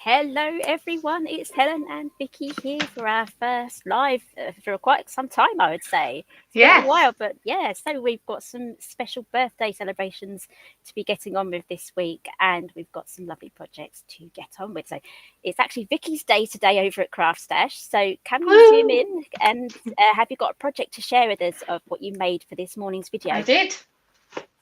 Hello, everyone. It's Helen and Vicky here for our first live for quite some time, I would say. It's been a Yes. while, but yeah. So we've got some special birthday celebrations to be getting on with this week, and we've got some lovely projects to get on with. So it's actually Vicky's day today over at Craft Stash. So can we zoom Woo! in and have you got a project to share with us of what you made for this morning's I video? did.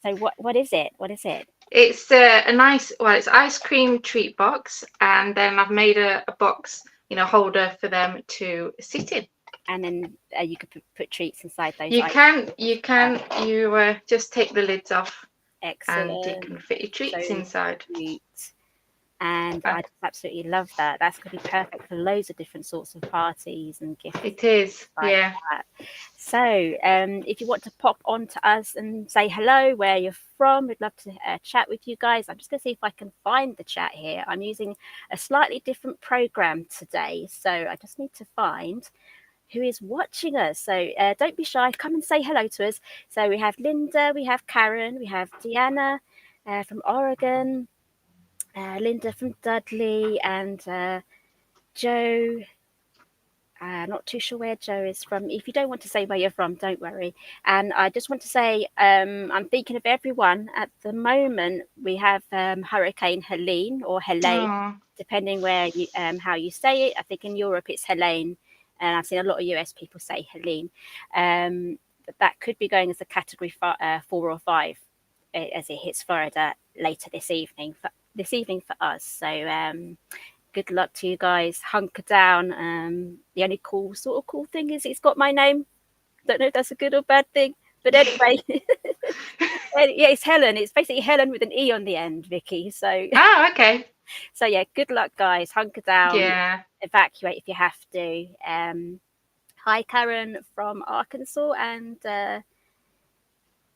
So what is it? What is it? It's a nice, well, it's ice cream treat box, and then I've made a box, holder for them to sit in. And then you could put treats inside those You items. can, you can, you just take the lids off, and you Excellent. can fit your So treats inside. cute. And Uh, I just absolutely love that. That's going to be perfect for loads of different sorts of parties and gifts it is, like yeah. that. So, if you want to pop on to us and say hello, where you're from, we'd love to chat with you guys. I'm just going to see if I can find the chat here. I'm using a slightly different program today, so I just need to find who is watching us. So don't be shy. Come and say hello to us. So we have Linda, we have Karen, we have Deanna from Oregon, Linda from Dudley, and Joe. Not too sure where Joe is from. If you don't want to say where you're from, don't worry. And I just want to say I'm thinking of everyone. At the moment, we have Hurricane Helene or Helene, Oh, depending where you how you say it. I think in Europe it's Helene, and I've seen a lot of US people say Helene. But that could be going as a category 4 or 5 as it hits Florida later this evening. For us, so good luck to you guys. Hunker down. The only cool thing is it's got my name. Don't know if that's a good or bad thing, but anyway, yeah, it's Helen. It's basically Helen with an E on the end, Vicky. So, okay. so yeah, good luck, guys. Hunker down. Yeah. Evacuate if you have to. Hi, Karen from Arkansas, and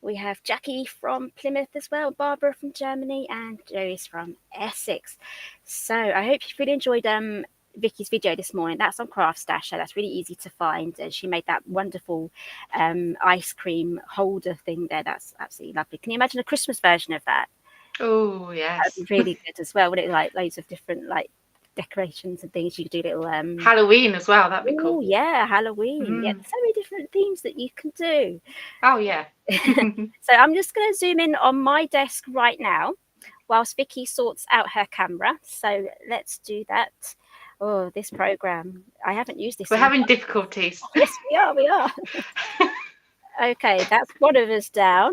we have Jackie from Plymouth as well, Barbara from Germany, and Joey's from Essex. So I hope you really enjoyed Vicky's video this morning. That's on Craft Stash, so that's really easy to find. She made that wonderful ice cream holder thing there. That's absolutely lovely. Can you imagine a Christmas version of that? Oh, That'd yes. be really good as well. Wouldn't it? Like loads of different like decorations and things. You could do little Halloween as well. That'd be oh cool. yeah, Halloween. Yeah, Mm. there's so many different themes that you can do. Oh, yeah. So I'm just going to zoom in on my desk right now whilst Vicky sorts out her camera. So let's do that. Oh, this program. I haven't used this We're in. having difficulties. Yes, we are. We are. Okay, that's one of us down.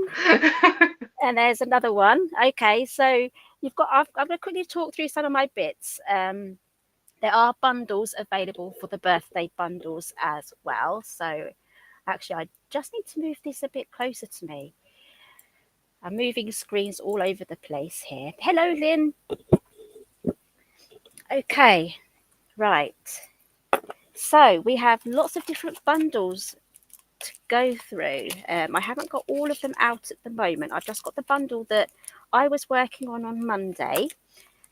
And there's another one. Okay, so you've got. I'm going to quickly talk through some of my bits. There are bundles available for the birthday bundles as well. So actually, I just need to move this a bit closer to me. I'm moving screens all over the place here. Hello, Lynn. Okay, right. So we have lots of different bundles to go through. I haven't got all of them out at the moment. I've just got the bundle that I was working on Monday.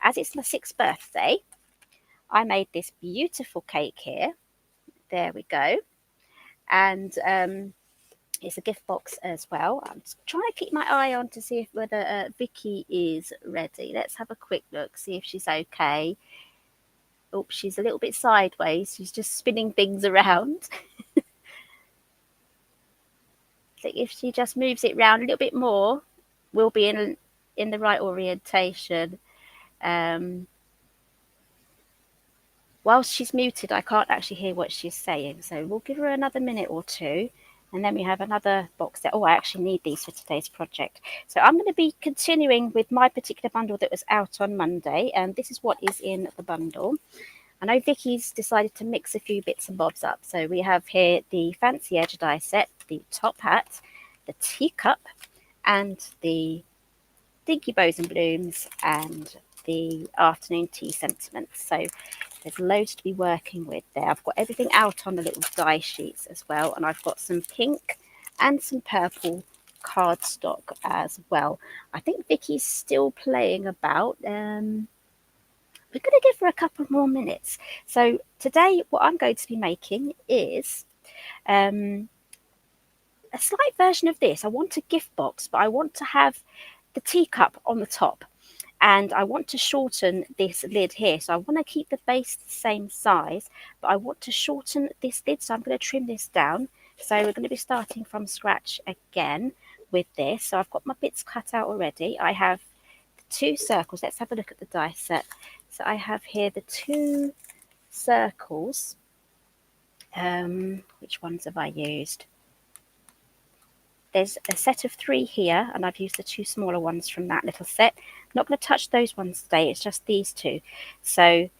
As it's my 6th birthday, I made this beautiful cake here. There we go. And it's a gift box as well. I'm just trying to keep my eye on to see if whether Vicky is ready. Let's have a quick look, see if she's okay. Oh, she's a little bit sideways. She's just spinning things around. So if she just moves it around a little bit more, we'll be in the right orientation. Whilst she's muted, I can't actually hear what she's saying. So we'll give her another minute or two. And then we have another box there. Oh, I actually need these for today's project. So I'm going to be continuing with my particular bundle that was out on Monday. And this is what is in the bundle. I know Vicky's decided to mix a few bits and bobs up. So we have here the fancy edge die set, the top hat, the teacup, and the dinky bows and blooms, and the afternoon tea sentiments. So there's loads to be working with there. I've got everything out on the little die sheets as well, and I've got some pink and some purple cardstock as well. I think Vicky's still playing about. We're going to give her a couple more minutes. So today, what I'm going to be making is a slight version of this. I want a gift box, but I want to have the teacup on the top. and I want to shorten this lid here. So I want to keep the base the same size, but I want to shorten this lid, so I'm going to trim this down. So we're going to be starting from scratch again with this. So I've got my bits cut out already. I have the 2 circles. Let's have a look at the die set. So I have here the 2 circles. Which ones have I used? There's a set of 3 here, and I've used the 2 smaller ones from that little set. I'm not going to touch those ones today, it's just these 2. So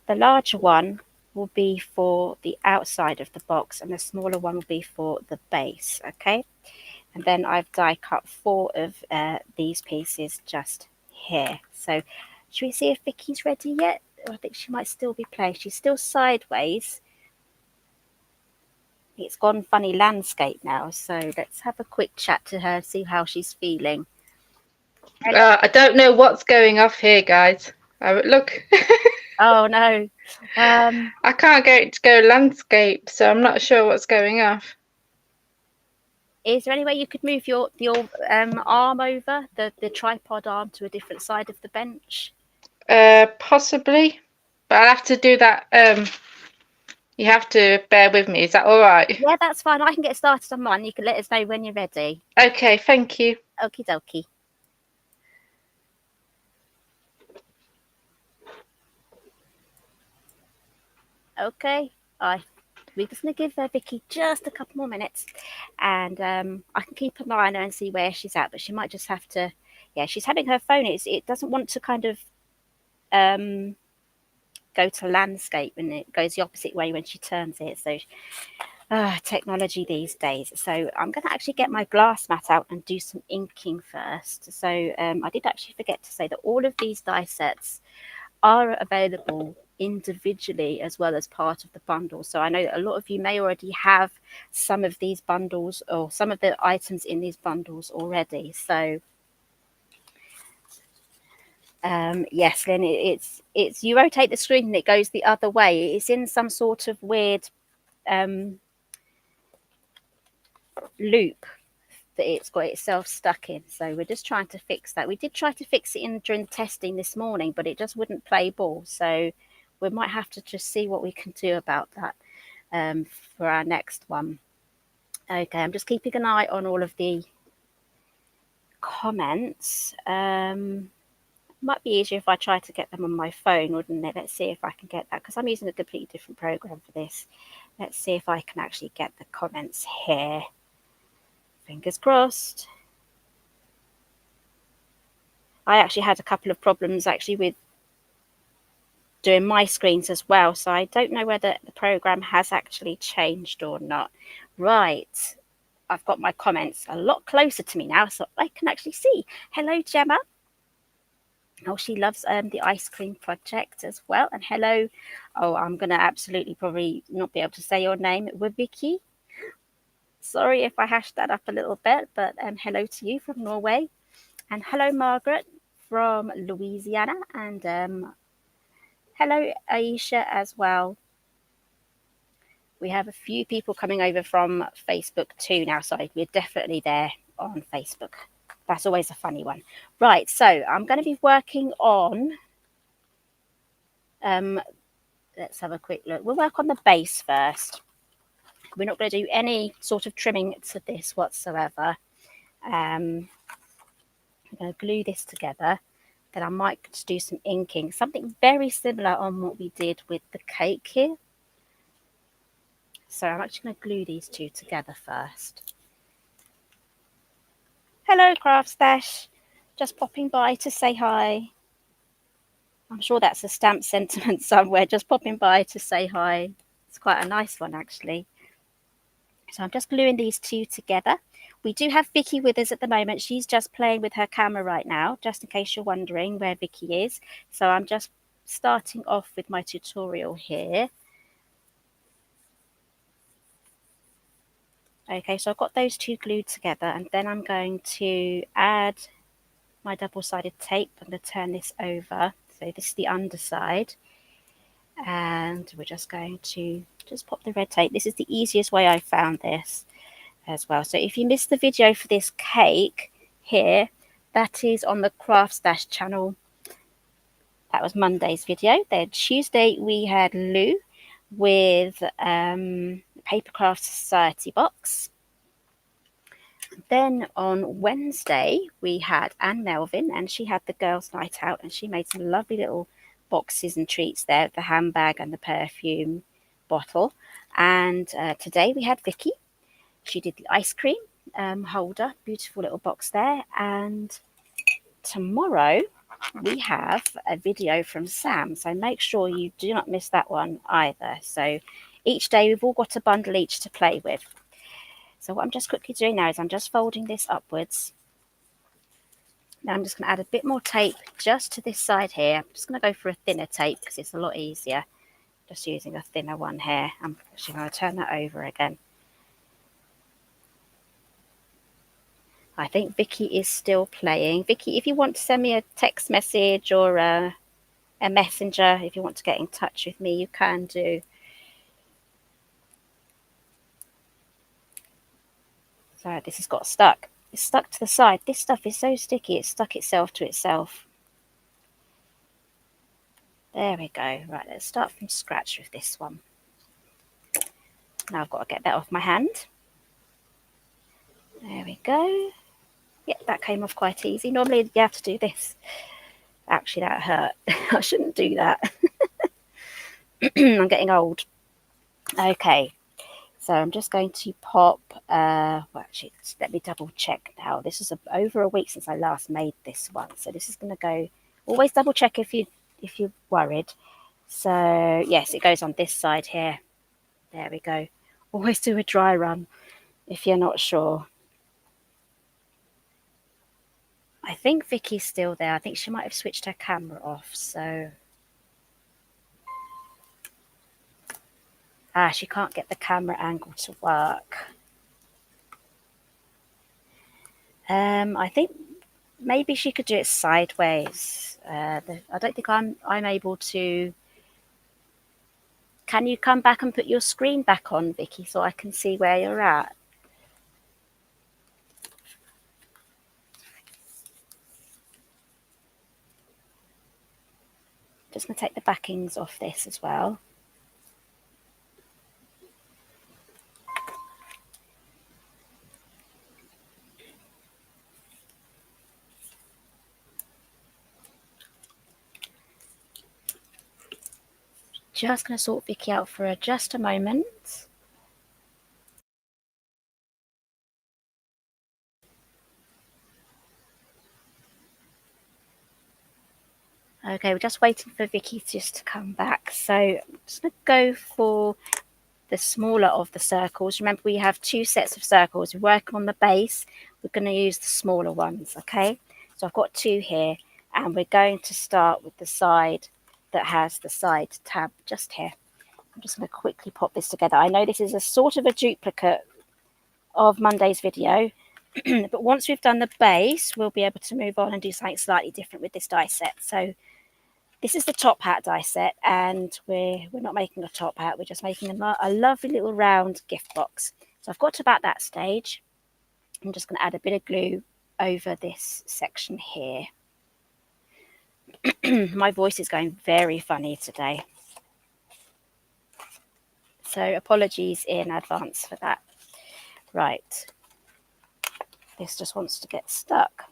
the larger one will be for the outside of the box, and the smaller one will be for the base, okay? And then I've die cut 4 of these pieces just here. So should we see if Vicky's ready yet? I think she might still be placed. She's still sideways. It's gone funny landscape now, so let's have a quick chat to her, see how she's feeling. I don't know what's going off here, guys. Look. Oh no. I can't get it to go landscape, so I'm not sure what's going off. Is there any way you could move your arm over, the tripod arm, to a different side of the bench? Possibly, but I'll have to do that. You have to bear with me. Is that all right? Yeah, that's fine. I can get started on mine. You can let us know when you're ready. Okay, thank you. Okie dokie. Okay. We're just going to give Vicky just a couple more minutes, and I can keep an eye on her and see where she's at, but she might just have to, yeah, she's having her phone, it doesn't want to kind of go to landscape, and it goes the opposite way when she turns it. So technology these days. So I'm going to actually get my glass mat out and do some inking first. So I did actually forget to say that all of these die sets are available individually as well as part of the bundle. So I know that a lot of you may already have some of these bundles or some of the items in these bundles already. So yes, Lynn, it's you rotate the screen and it goes the other way. It's in some sort of weird loop that it's got itself stuck in. So we're just trying to fix that. We did try to fix it in during testing this morning, but it just wouldn't play ball. So we might have to just see what we can do about that for our next one. Okay, I'm just keeping an eye on all of the comments. Might be easier if I try to get them on my phone, wouldn't it? Let's see if I can get that, because I'm using a completely different program for this. Let's see if I can actually get the comments here. Fingers crossed. I actually had a couple of problems actually with doing my screens as well, so I don't know whether the program has actually changed or not. Right, I've got my comments a lot closer to me now, so I can actually see. Hello, Gemma. Oh, she loves the ice cream project as well. And hello, oh, I'm going to absolutely probably not be able to say your name. We're Vicky. Sorry if I hashed that up a little bit, but hello to you from Norway. And hello, Margaret from Louisiana. And hello, Aisha, as well. We have a few people coming over from Facebook too now, so we're definitely there on Facebook. That's always a funny one. Right, so I'm going to be working on, let's have a quick look. We'll work on the base first. We're not going to do any sort of trimming to this whatsoever. I'm going to glue this together. Then I might do some inking, something very similar on what we did with the cake here. So I'm actually going to glue these 2 together first. Hello, Craft Stash. Just popping by to say hi. I'm sure that's a stamp sentiment somewhere. Just popping by to say hi. It's quite a nice one, actually. So I'm just gluing these 2 together. We do have Vicky with us at the moment. She's just playing with her camera right now, just in case you're wondering where Vicky is. So I'm just starting off with my tutorial here. Okay, so I've got those 2 glued together, and then I'm going to add my double-sided tape. I'm going to turn this over. So this is the underside. And we're just going to just pop the red tape. This is the easiest way I found this as well. So if you missed the video for this cake here, that is on the Craft Stash channel. That was Monday's video. Then Tuesday we had Lou with Papercraft Society box. Then on Wednesday we had Anne Melvin, and she had the girls' night out, and she made some lovely little boxes and treats there, the handbag and the perfume bottle. And today we had Vicky. She did the ice cream holder, beautiful little box there. And tomorrow we have a video from Sam, so make sure you do not miss that one either. So each day we've all got a bundle each to play with. So what I'm just quickly doing now is I'm just folding this upwards. Now I'm just going to add a bit more tape just to this side here. I'm just going to go for a thinner tape because it's a lot easier just using a thinner one here. I'm actually going to turn that over again. I think Vicky is still playing. Vicky, if you want to send me a text message or a messenger, if you want to get in touch with me, you can do. So this has got stuck. It's stuck to the side. This stuff is so sticky, it's stuck itself to itself. There we go. Right, let's start from scratch with this one. Now I've got to get that off my hand. There we go. Yep, that came off quite easy. Normally you have to do this. Actually, that hurt. I shouldn't do that. I'm getting old. Okay, so I'm just going to pop, well, actually, let me double check now. This is over a week since I last made this one. So this is going to go, always double check if you're worried. So yes, it goes on this side here. There we go. Always do a dry run if you're not sure. I think Vicky's still there. I think she might have switched her camera off. So she can't get the camera angle to work. I think maybe she could do it sideways. I don't think I'm able to. Can you come back and put your screen back on, Vicky, so I can see where you're at? Just going to take the backings off this as well. Just going to sort Vicky out for just a moment. Okay, we're just waiting for Vicky just to come back. So I'm just going to go for the smaller of the circles. Remember, we have two sets of circles. We're working on the base. We're going to use the smaller ones, okay? So I've got two here, and we're going to start with the side that has the side tab just here. I'm just going to quickly pop this together. I know this is a sort of a duplicate of Monday's video, but once we've done the base, we'll be able to move on and do something slightly different with this die set. So this is the top hat die set, and we're not making a top hat. We're just making a lovely little round gift box. So I've got to about that stage. I'm just going to add a bit of glue over this section here. My voice is going very funny today, so apologies in advance for that. Right, this just wants to get stuck.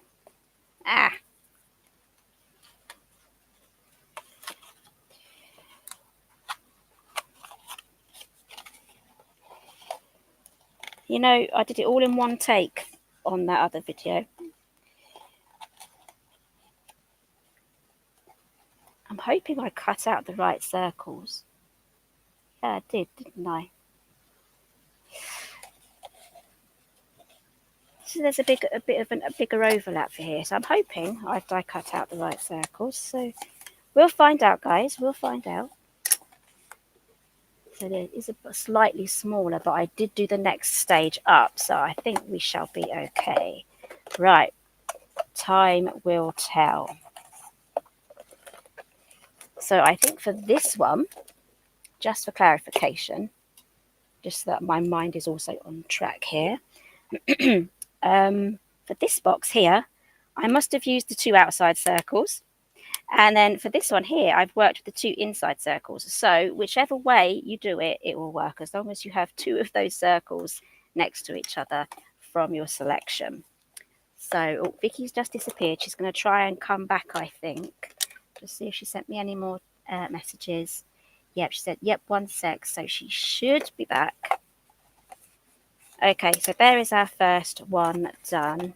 You know, I did it all in one take on that other video. I'm hoping I cut out the right circles. Yeah, I did, didn't I? So there's a bit of a bigger overlap for here. So I'm hoping I cut out the right circles. So we'll find out, guys. We'll find out. So there is a slightly smaller, but I did do the next stage up. So I think we shall be okay. Right. Time will tell. So I think for this one, just for clarification, just so that my mind is also on track here, for this box here, I must have used the two outside circles, And then for this one here, I've worked with the 2 inside circles. So whichever way you do it, it will work as long as you have 2 of those circles next to each other from your selection. So Vicky's just disappeared. She's going to try and come back, I think. Just see if she sent me any more messages. Yep, she said, yep, 1 sec. So she should be back. Okay, so there is our first one done.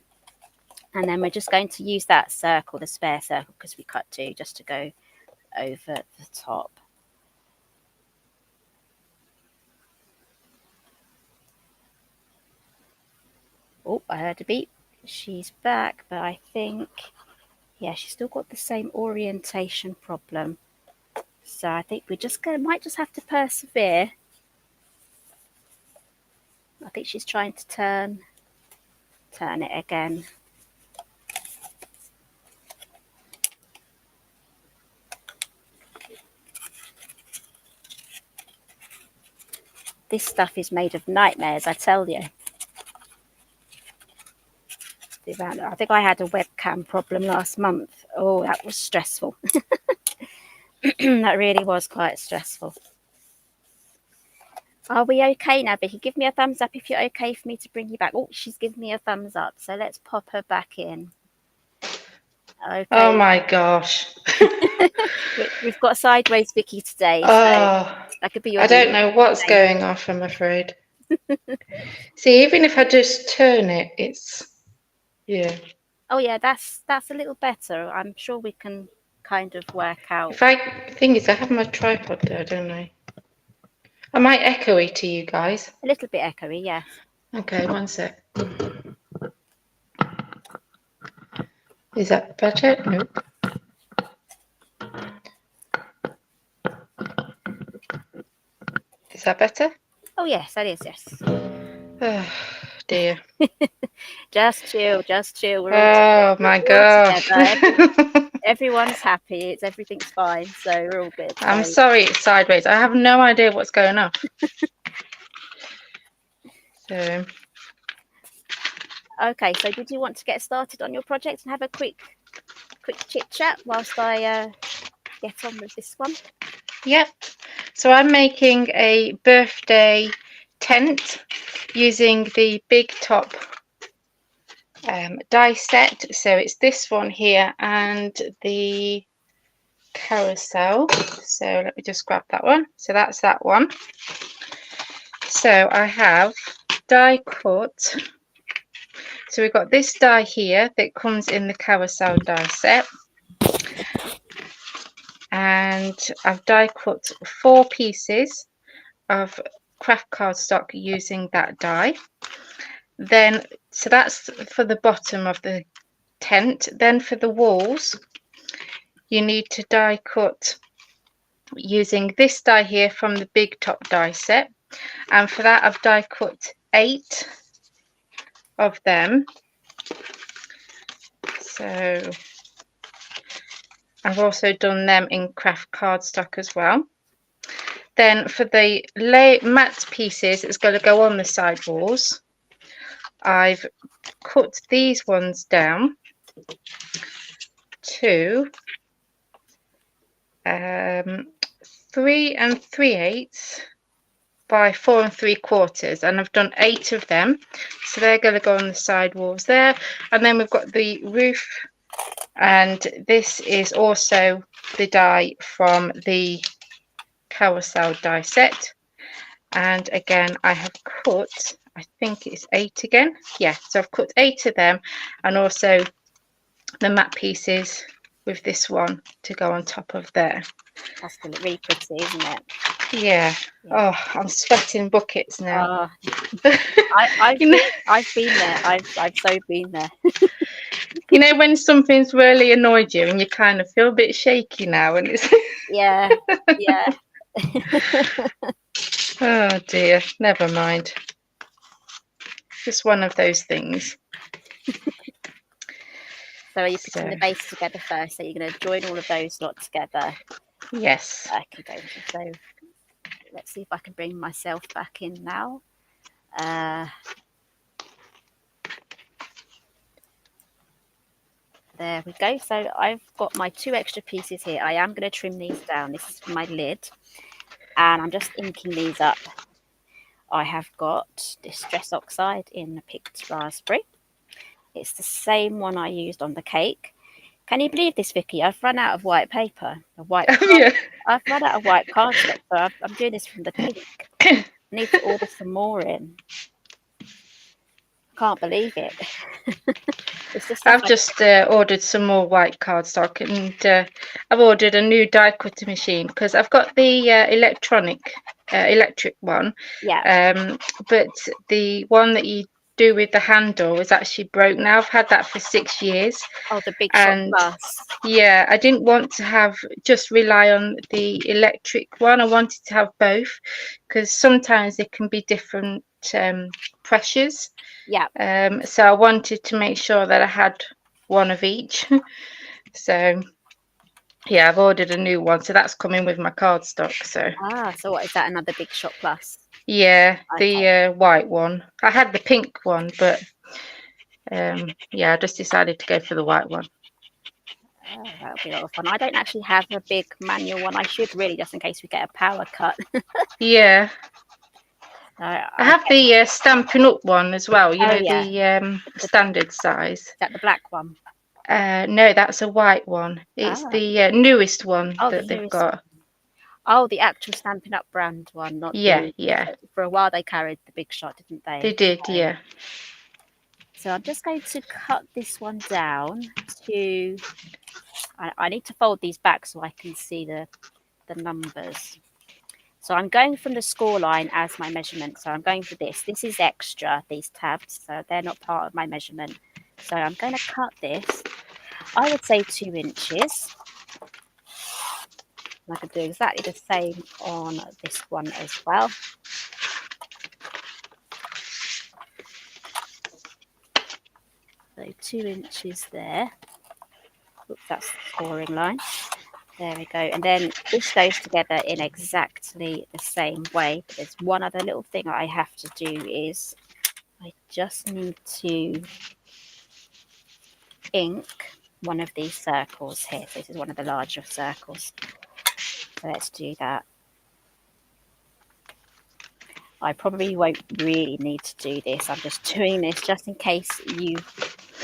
And then we're just going to use that circle, the spare circle, because we cut 2, just to go over the top. Oh, I heard a beep. She's back, but I think, yeah, she's still got the same orientation problem. So I think we might just have to persevere. I think she's trying to turn it again. This stuff is made of nightmares, I tell you. I think I had a webcam problem last month. Oh, that was stressful. That really was quite stressful. Are we okay now, Vicky? Give me a thumbs up if you're okay for me to bring you back. Oh, she's giving me a thumbs up. So let's pop her back in. Okay. Oh my gosh. We've got sideways Vicky today. So that could be your I don't know what's going off, I'm afraid. See, even if I just turn it, it's, yeah. Oh yeah, that's a little better. I'm sure we can kind of work out. Thing is, I have my tripod there, don't I? I might echoey to you guys. A little bit echoey, yes. Okay, 1 sec. Is that better? Nope. Is that better? Oh yes, that is, yes. Oh dear. Just chill. Oh my gosh. Everyone's happy. Everything's fine, so we're all good. I'm sorry it's sideways. I have no idea what's going on. So. Okay, so did you want to get started on your project and have a quick chit chat whilst I get on with this one? Yep. So I'm making a birthday tent using the big top die set. So it's this one here and the carousel. So let me just grab that one. So that's that one. So I have die cut. So we've got this die here that comes in the carousel die set. And I've die cut 4 pieces of craft cardstock using that die. Then, so that's for the bottom of the tent. Then for the walls, you need to die cut using this die here from the big top die set. And for that, I've die cut 8 of them. So I've also done them in craft cardstock as well. Then for the matte pieces, it's going to go on the side walls. I've cut these ones down to 3 3/8 by 4 3/4, and I've done 8 of them. So they're going to go on the side walls there. And then we've got the roof, and this is also the die from the carousel die set. And again, I have cut, I think it's 8 again. Yeah, so I've cut 8 of them, and also the matte pieces with this one to go on top of there. That's really pretty, isn't it? Yeah. Oh, I'm sweating buckets now. I've been there. I've so been there. You know when something's really annoyed you and you kind of feel a bit shaky now, and it's yeah. Oh dear, never mind. Just one of those things. So are you putting the base together first? So you're going to join all of those lot together? Yes. Okay, so let's see if I can bring myself back in now. There we go. So I've got my 2 extra pieces here. I am going to trim these down. This is for my lid. And I'm just inking these up. I have got Distress Oxide in the picked raspberry. It's the same one I used on the cake. Can you believe this, Vicky? I've run out of white paper. Oh yeah. I've run out of white cardstock, so I'm doing this from the pink. I need to order some more in. Can't believe it. It's the stuff I've just ordered some more white cardstock, and I've ordered a new die cutter machine because I've got the electric one. Yeah. But the one that you do with the handle is actually broke now. I've had that for 6 years. Oh, the Big Shot And Plus. yeah, I didn't want to just rely on the electric one. I wanted to have both because sometimes it can be different pressures. Yeah. So I wanted to make sure that I had one of each. So yeah, I've ordered a new one, so that's coming with my cardstock. So what is that? Another Big Shot Plus? Yeah, Okay. the white one. I had the pink one, but yeah, I just decided to go for the white one. Oh, that'll be a lot of fun. I don't actually have a big manual one. I should really, just in case we get a power cut. Yeah. I have the Stampin' Up one as well, Oh, yeah. the standard size. Is that the black one? No, that's a white one. It's the newest one Oh, the that they've newest got. Oh, the actual Stampin' Up brand one, not Yeah, the. yeah. For a while they carried the Big Shot, didn't they? They did, yeah. So I'm just going to cut this one down to. I need to fold these back so I can see the numbers. So I'm going from the score line as my measurement. So I'm going for this. This is extra, these tabs, so they're not part of my measurement. So I'm going to cut this, I would say 2 inches. I could do exactly the same on this one as well. So 2 inches there. Oops, that's the scoring line. There we go. And then this goes together in exactly the same way. But there's one other little thing I have to do is I just need to ink one of these circles here. So this is one of the larger circles. So let's do that. I probably won't really need to do this. I'm just doing this just in case you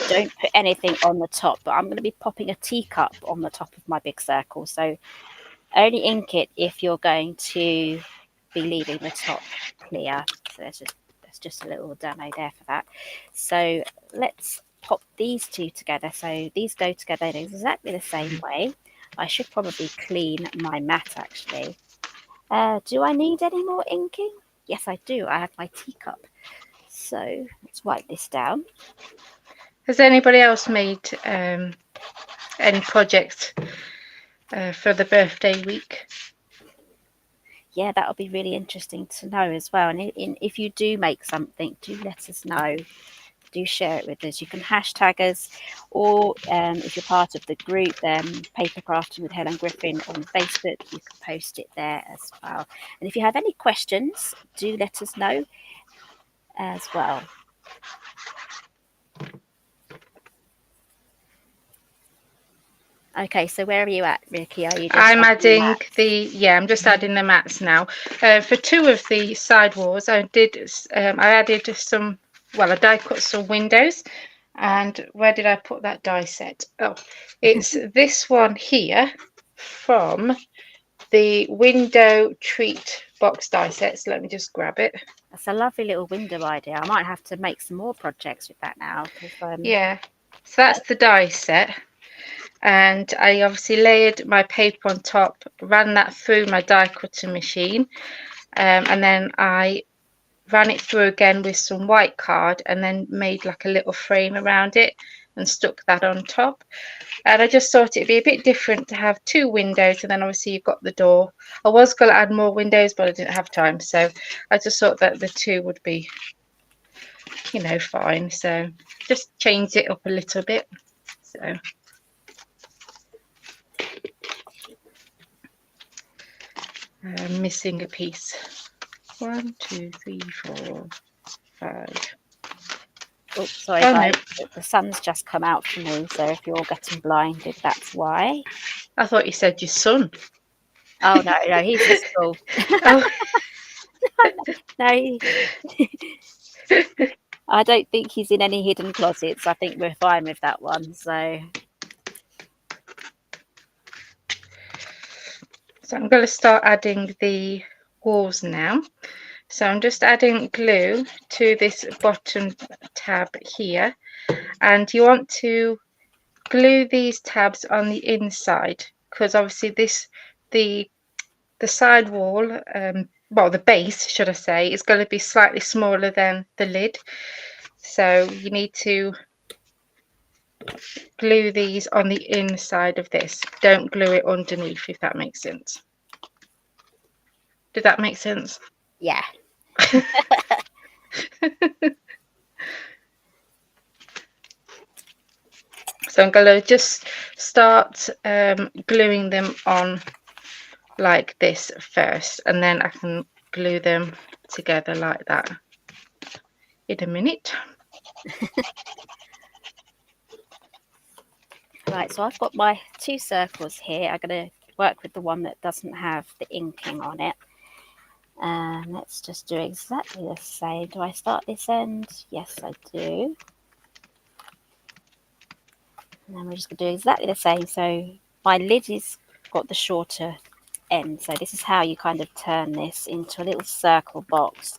don't put anything on the top. But I'm going to be popping a teacup on the top of my big circle. So only ink it if you're going to be leaving the top clear. So that's just a little demo there for that. So let's pop these two together. So these go together in exactly the same way. I should probably clean my mat actually. Do I need any more inking? Yes, I do. I have my teacup. So let's wipe this down. Has anybody else made any projects for the birthday week? Yeah, that'll be really interesting to know as well. And if you do make something, do let us know. Do share it with us. You can hashtag us, or if you're part of the group, Papercrafting with Helen Griffin on Facebook, you can post it there as well. And if you have any questions, do let us know as well. Okay, so where are you at, Vicky? Are you just I'm adding I'm just Mm-hmm. adding the mats now. For 2 of the side walls, I added some, well, I die cut some windows. And where did I put that die set? Oh, it's this one here from the window treat box die sets. Let me just grab it. That's a lovely little window idea. I might have to make some more projects with that now. Yeah, so that's the die set. And I obviously layered my paper on top, ran that through my die cutter machine, and then I ran it through again with some white card and then made like a little frame around it and stuck that on top. And I just thought it'd be a bit different to have 2 windows, and then obviously you've got the door. I was going to add more windows, but I didn't have time, so I just thought that the 2 would be, fine. So just changed it up a little bit. So I'm missing a piece. 1, 2, 3, 4, 5. Oh, sorry Oh no, guys, the sun's just come out for me, so if you're getting blinded, that's why. I thought you said your son. Oh no, no, he's in school. Oh, No, I don't think he's in any hidden closets. I think we're fine with that one. So I'm going to start adding the walls now. So I'm just adding glue to this bottom tab here, and you want to glue these tabs on the inside, because obviously the side wall, well, the base should I say, is going to be slightly smaller than the lid, so you need to glue these on the inside of this. Don't glue it underneath, if that makes sense. Did that make sense? yeah. So I'm going to just start gluing them on like this first, and then I can glue them together like that in a minute. Right, so I've got my 2 circles here. I'm going to work with the one that doesn't have the inking on it. Let's just do exactly the same. Do I start this end? Yes, I do. And then we're just going to do exactly the same. So my lid has got the shorter end. So this is how you kind of turn this into a little circle box.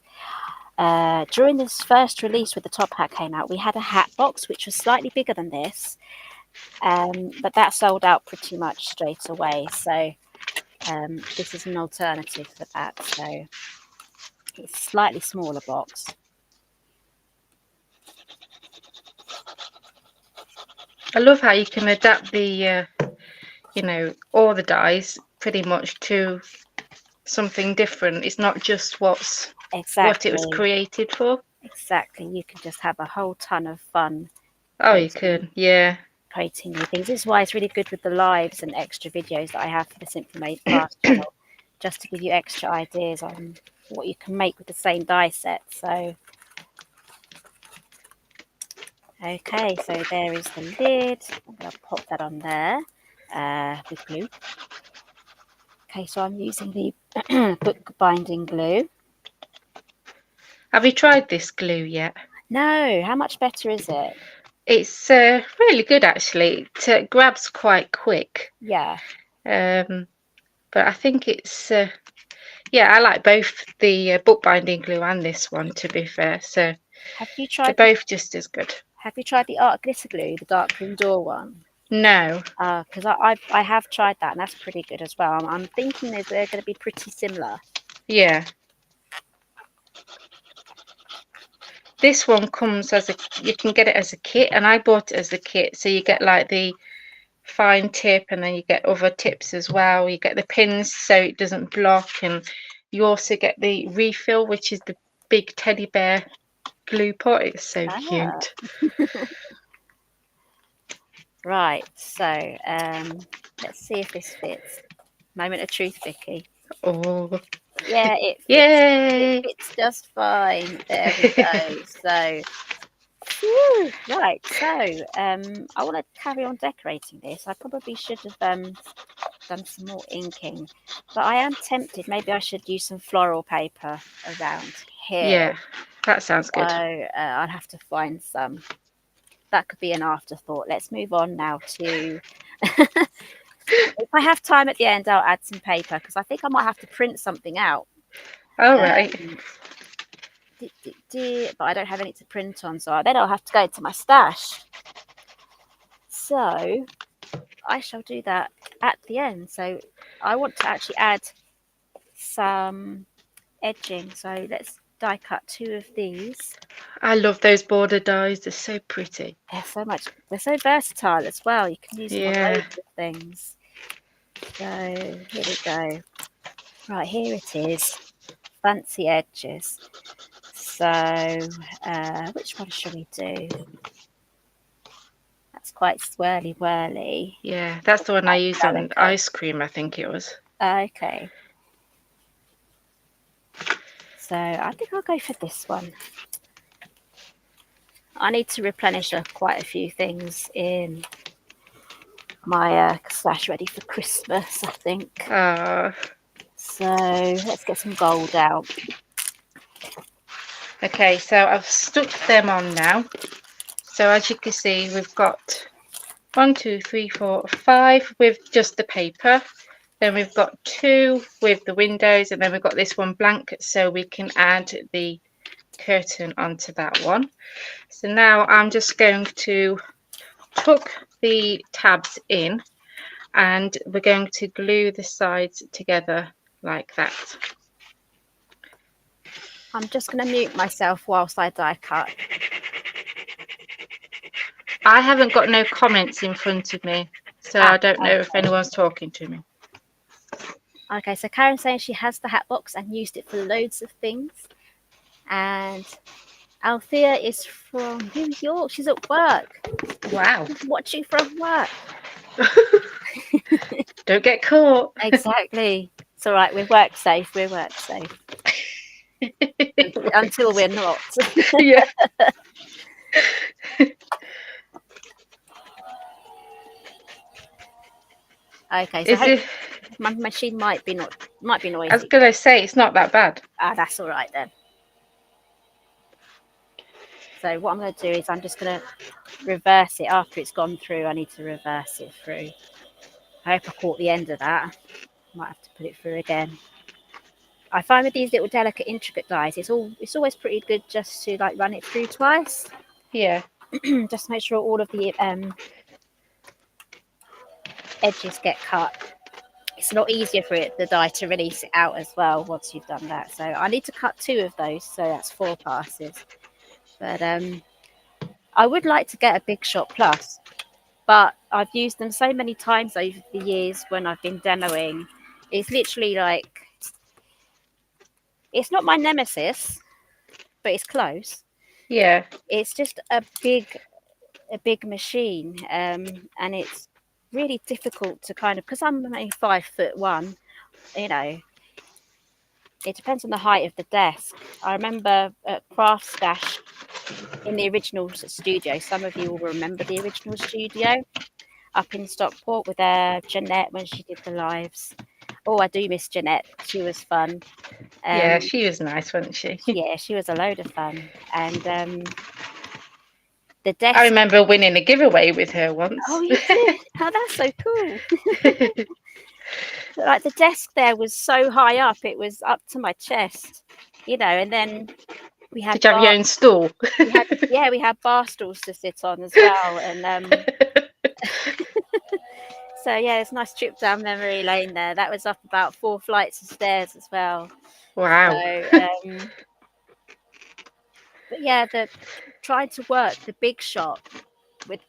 During this first release with the top hat came out, we had a hat box which was slightly bigger than this, but that sold out pretty much straight away. So this is an alternative for that. So it's a slightly smaller box. I love how you can adapt the you know, all the dies pretty much to something different. It's not just what it was Exactly. created for. Exactly. You can just have a whole ton of fun Oh, you could, yeah. creating new things. This is why it's really good with the lives and extra videos that I have for the Simply Made Craft channel, just to give you extra ideas on what you can make with the same die set. So, okay, so there is the lid. I'm going to pop that on there with glue. Okay, so I'm using the book binding glue. Have you tried this glue yet? No, how much better is it? It's really good actually. It grabs quite quick. Yeah. But I think it's yeah, I like both the bookbinding glue and this one, to be fair. So Have you they're tried both just as good. the art glitter glue, the dark room door one? No. Because I have tried that and that's pretty good as well. I'm thinking they're going to be pretty similar. Yeah. This one comes as you can get it as a kit, and I bought it as a kit. So you get like the fine tip, and then you get other tips as well. You get the pins so it doesn't block, and you also get the refill, which is the big teddy bear glue pot. It's so cute. Right, so let's see if this fits. Moment of truth, Vicky. Oh, Yeah, it fits. It yay! fits just fine. There we go. So, whew, right. So, I want to carry on decorating this. I probably should have done some more inking, but I am tempted. Maybe I should use some floral paper around here. Yeah, that sounds good. So I'll have to find some. That could be an afterthought. Let's move on now to. If I have time at the end, I'll add some paper because I think I might have to print something out. All right. But I don't have any to print on, so then I'll have to go to my stash. So I shall do that at the end. So I want to actually add some edging. So let's die cut 2 of these. I love those border dies. They're so pretty. They're so versatile as well. You can use them on Yeah. loads of things. So here we go. Right, here it is. Fancy edges. So which one shall we do? That's quite swirly whirly. Yeah, that's the one I used on ice cream, I think it was. Okay. So I think I'll go for this one. I need to replenish quite a few things in my stash ready for Christmas, I think. So let's get some gold out. Okay, so I've stuck them on now. So as you can see, we've got 1, 2, 3, 4, 5 with just the paper. Then we've got 2 with the windows, and then we've got this one blank, so we can add the curtain onto that one. So now I'm just going to tuck the tabs in, and we're going to glue the sides together like that. I'm just going to mute myself whilst I die cut. I haven't got no comments in front of me, so I don't know if anyone's talking to me. Okay, so Karen's saying she has the hat box and used it for loads of things. And Althea is from New York. She's at work. Wow. She's watching from work. Don't get caught. Exactly. It's all right. We're work safe. We're work safe. Until we're not. Yeah. Okay, so my machine might be noisy. I was gonna say it's not that bad. That's all right then. So what I'm going to do is I'm just going to reverse it after it's gone through. I need to reverse it through. I hope I caught the end of that. Might have to put it through again. I find with these little delicate, intricate dies, it's always pretty good just to like run it through twice. Yeah. Just to make sure all of the edges get cut. It's a lot easier for the die to release it out as well once you've done that. So I need to cut 2 of those, so that's 4 passes. But I would like to get a Big Shot Plus, but I've used them so many times over the years when I've been demoing. It's literally like, it's not my nemesis, but it's close. Yeah. It's just a big machine, and it's really difficult to kind of, because I'm only 5'1", you know, it depends on the height of the desk. I remember at Craft Stash in the original studio, some of you will remember the original studio up in Stockport with Jeanette when she did the lives. Oh, I do miss Jeanette. She was fun. Yeah, she was nice, wasn't she? Yeah, she was a load of fun. And the desk. I remember winning a giveaway with her once. Oh, you did? Oh, that's so cool. Like the desk there was so high up, it was up to my chest, you know, and then we had. Did you have your own stool? We had bar stools to sit on as well, and so yeah, it's a nice trip down memory lane there. That was up about 4 flights of stairs as well. Wow. So, but yeah, trying to work the Big Shot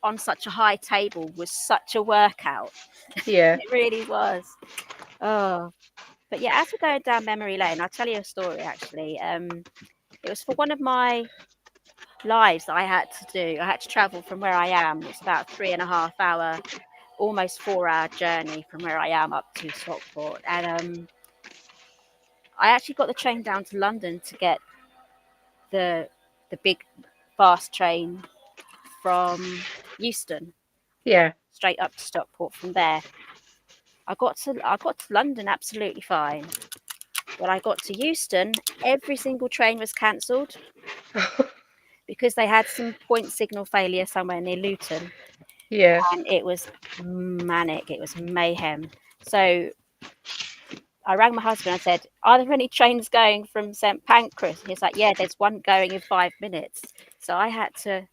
on such a high table was such a workout. Yeah. It really was. Oh, but yeah, as we're going down memory lane, I'll tell you a story actually. It was for one of my lives that I had to do. I had to travel from where I am. It's about 3.5 hour, almost 4 hour journey from where I am up to Stockport. And I actually got the train down to London to get the big fast train from Euston. Yeah. Straight up to Stockport from there. I got to London absolutely fine. When I got to Euston, every single train was cancelled because they had some point signal failure somewhere near Luton. Yeah. And it was manic. It was mayhem. So I rang my husband. I said, "Are there any trains going from St Pancras?" He's like, "Yeah, there's one going in 5 minutes." So I had to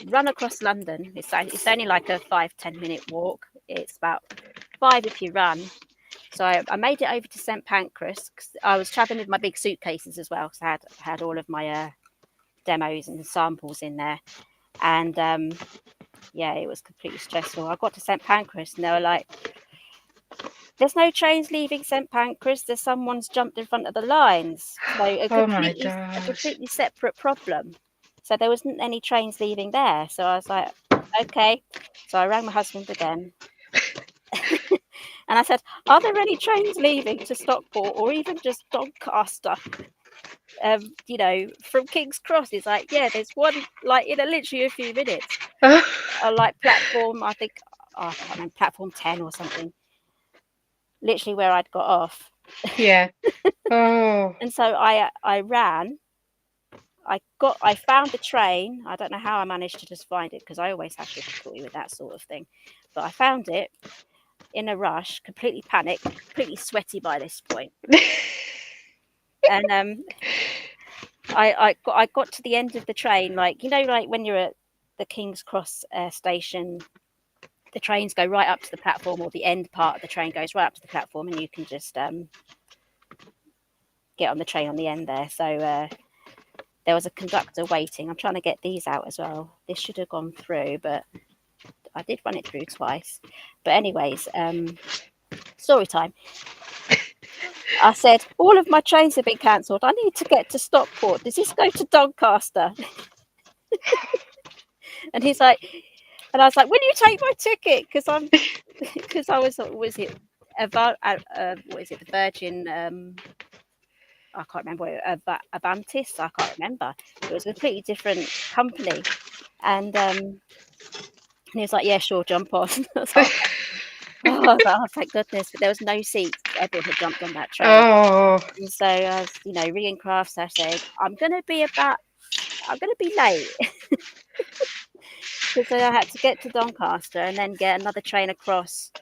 run across London. It's only like a 5-10 minute walk. It's about 5 if you run. So I made it over to St Pancras because I was traveling with my big suitcases as well, because I had all of my demos and samples in there. And yeah, it was completely stressful. I got to St Pancras and they were like, "There's no trains leaving St Pancras. Someone's jumped in front of the lines." So a completely separate problem. So there wasn't any trains leaving there. So I was like, okay. So I rang my husband again. And I said, "Are there any trains leaving to Stockport or even just Doncaster?" you know, from King's Cross. It's like, yeah, there's one like in literally a few minutes. Like platform, I think, oh, I can't remember, platform 10 or something. Literally where I'd got off. Yeah. Oh. And so I ran. I found the train. I don't know how I managed to just find it because I always have difficulty with that sort of thing. But I found it in a rush, completely panicked, completely sweaty by this point. And I got to the end of the train, like, you know, like when you're at the King's Cross station, the trains go right up to the platform, or the end part of the train goes right up to the platform, and you can just get on the train on the end there. So there was a conductor waiting. I'm trying to get these out as well. This should have gone through, but I did run it through twice. But anyways, story time. I said, all of my trains have been cancelled. I need to get to Stockport. Does this go to Doncaster? And he's like, and I was like, will you take my ticket? Because I was it what is it, the Virgin? I can't remember, Avantis. I can't remember. It was a completely different company, and he was like, yeah, sure, jump on. I was like, oh, thank goodness! But there was no seats. Everyone had jumped on that train. Oh. And so I was, you know, ringing crafts. I said, I'm going to be late. Because I had to get to Doncaster and then get another train across.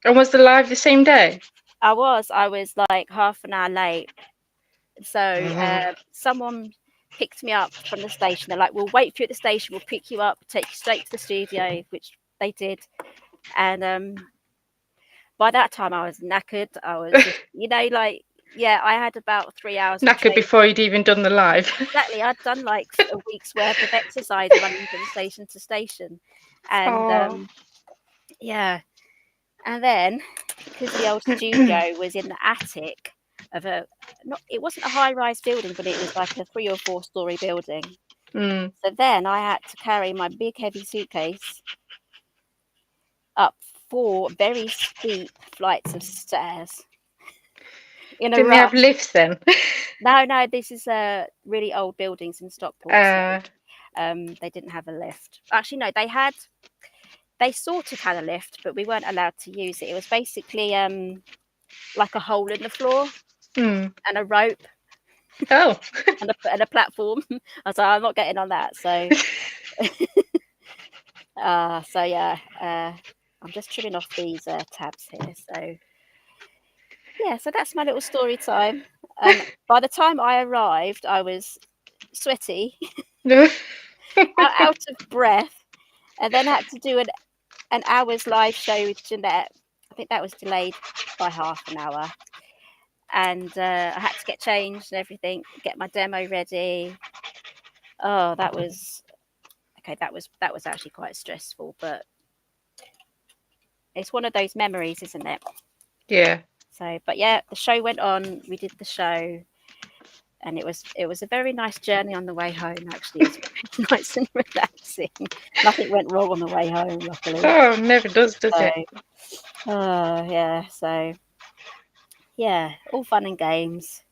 And was the live the same day? I was like half an hour late. So someone picked me up from the station. They're like, we'll wait for you at the station. We'll pick you up, take you straight to the studio, which they did. And by that time I was knackered. I was just, you know, like, yeah, I had about 3 hours. Knackered before you'd even done the live. Exactly. I'd done like a week's worth of exercise running from station to station. And yeah. And then, because the old studio was in the attic of it wasn't a high-rise building, but it was like a 3 or 4 story building. Mm. So then I had to carry my big heavy suitcase up 4 very steep flights of stairs. Didn't they have lifts then? No, this is really old buildings in Stockport. So, they didn't have a lift. Actually, no, they sort of had a lift, but we weren't allowed to use it. It was basically like a hole in the floor and a rope. Oh. and a platform. I was like, I'm not getting on that. So, so yeah, I'm just trimming off these tabs here. So, yeah, so that's my little story time. By the time I arrived, I was sweaty, out of breath, and then had to do an hour's live show with Jeanette. I think that was delayed by half an hour. And I had to get changed and everything, get my demo ready. Oh, that was actually quite stressful, but it's one of those memories, isn't it? Yeah. So, but yeah, the show went on. We did the show, and it was a very nice journey on the way home. Actually, it was nice and relaxing. Nothing went wrong on the way home, luckily. Oh, never does it? Oh, yeah. So, yeah, all fun and games.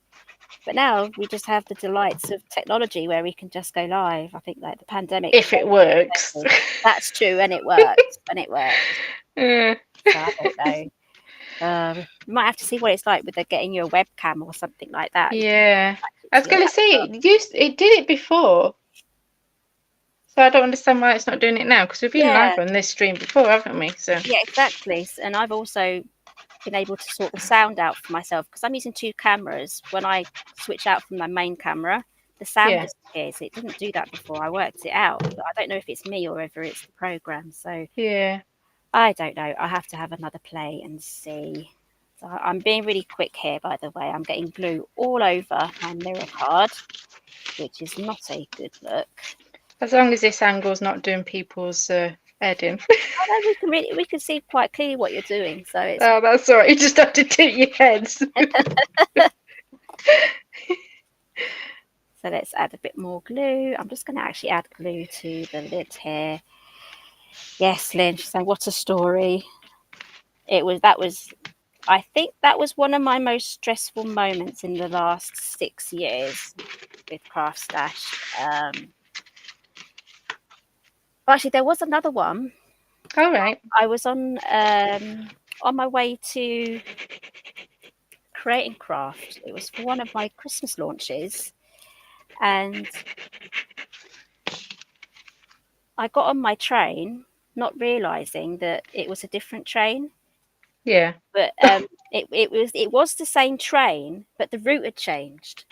But now we just have the delights of technology where we can just go live. I think like the pandemic. If it works. That's true, and it works. Yeah. So I don't know. We might have to see what it's like with getting you a webcam or something like that. Yeah. I was going to say, it did it before. So I don't understand why it's not doing it now, because we've been live on this stream before, haven't we? So yeah, exactly. And I've also been able to sort the sound out for myself because I'm using 2 cameras. When I switch out from my main camera, the sound disappears. It didn't do that before. I worked it out, but I don't know if it's me or whether it's the program. So yeah, I don't know. I have to have another play and see. So I'm being really quick here, by the way. I'm getting glue all over my mirror card, which is not a good look. As long as this angle's not doing people's head in. I know we can see quite clearly what you're doing. So it's that's all right. You just have to do your heads. So let's add a bit more glue. I'm just going to actually add glue to the lid here. Yes, Lynn, she's saying, what a story. That was I think that was one of my most stressful moments in the last 6 years with Craft Stash. Actually, there was another one. All right. I was on my way to Create and Craft. It was for one of my Christmas launches, and I got on my train, not realizing that it was a different train. Yeah. But it was the same train, but the route had changed.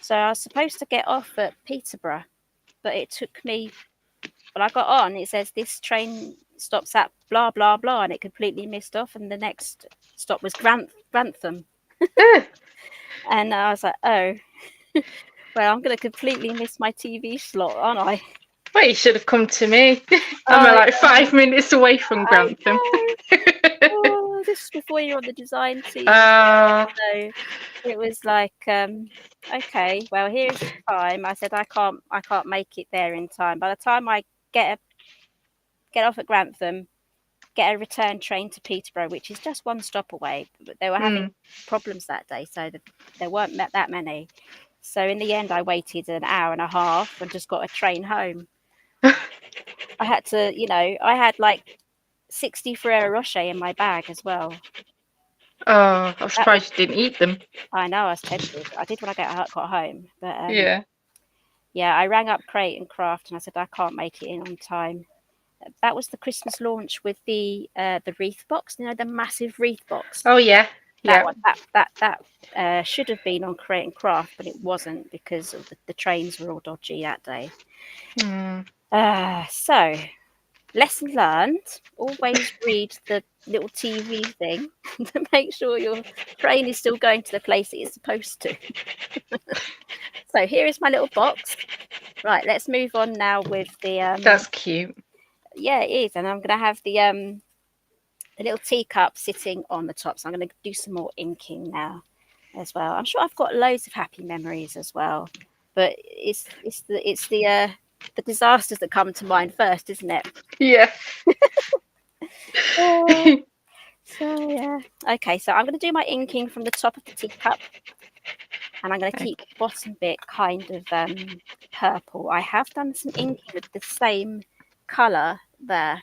So I was supposed to get off at Peterborough, but it took me. When I got on, it says this train stops at blah blah blah, and it completely missed off. And the next stop was Grantham, and I was like, oh, well, I'm going to completely miss my TV slot, aren't I? Well, you should have come to me. I'm like 5 minutes away from Grantham. Oh, this is before you're on the design team. So it was like, okay, well, here's the time. I said I can't make it there in time. By the time I get off at Grantham, get a return train to Peterborough, which is just one stop away, but they were having problems that day, so there weren't that many. So in the end, I waited an hour and a half and just got a train home. I had to, I had like 60 Ferrero Rocher in my bag as well. Oh, I'm surprised you didn't eat them. I know, I was tempted. I did when I got home, but yeah, I rang up Crate and Craft and I said I can't make it in on time. That was the Christmas launch with the wreath box, the massive wreath box. Oh yeah, that one, that should have been on Crate and Craft, but it wasn't because of the trains were all dodgy that day. So, lesson learned: always read the little TV thing to make sure your train is still going to the place it is supposed to. So here is my little box. Right, let's move on now with the. That's cute. Yeah, it is, and I'm going to have the little teacup sitting on the top. So I'm going to do some more inking now, as well. I'm sure I've got loads of happy memories as well, but it's the disasters that come to mind first, isn't it? Yeah. So yeah. Okay, so I'm going to do my inking from the top of the teacup, and I'm going to keep the bottom bit kind of purple. I have done some inking with the same colour there.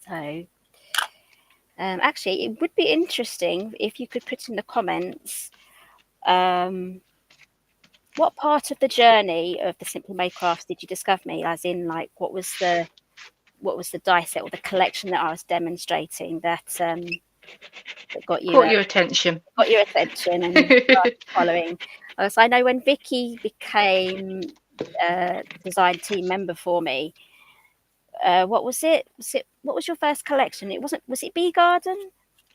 So actually, it would be interesting if you could put in the comments what part of the journey of the Simply Made Crafts did you discover me? As in, like, what was the die set or the collection that I was demonstrating that got you your attention? Got your attention and following. So I know when Vicky became design team member for me. What was it? What was your first collection? It wasn't. Was it Bee Garden?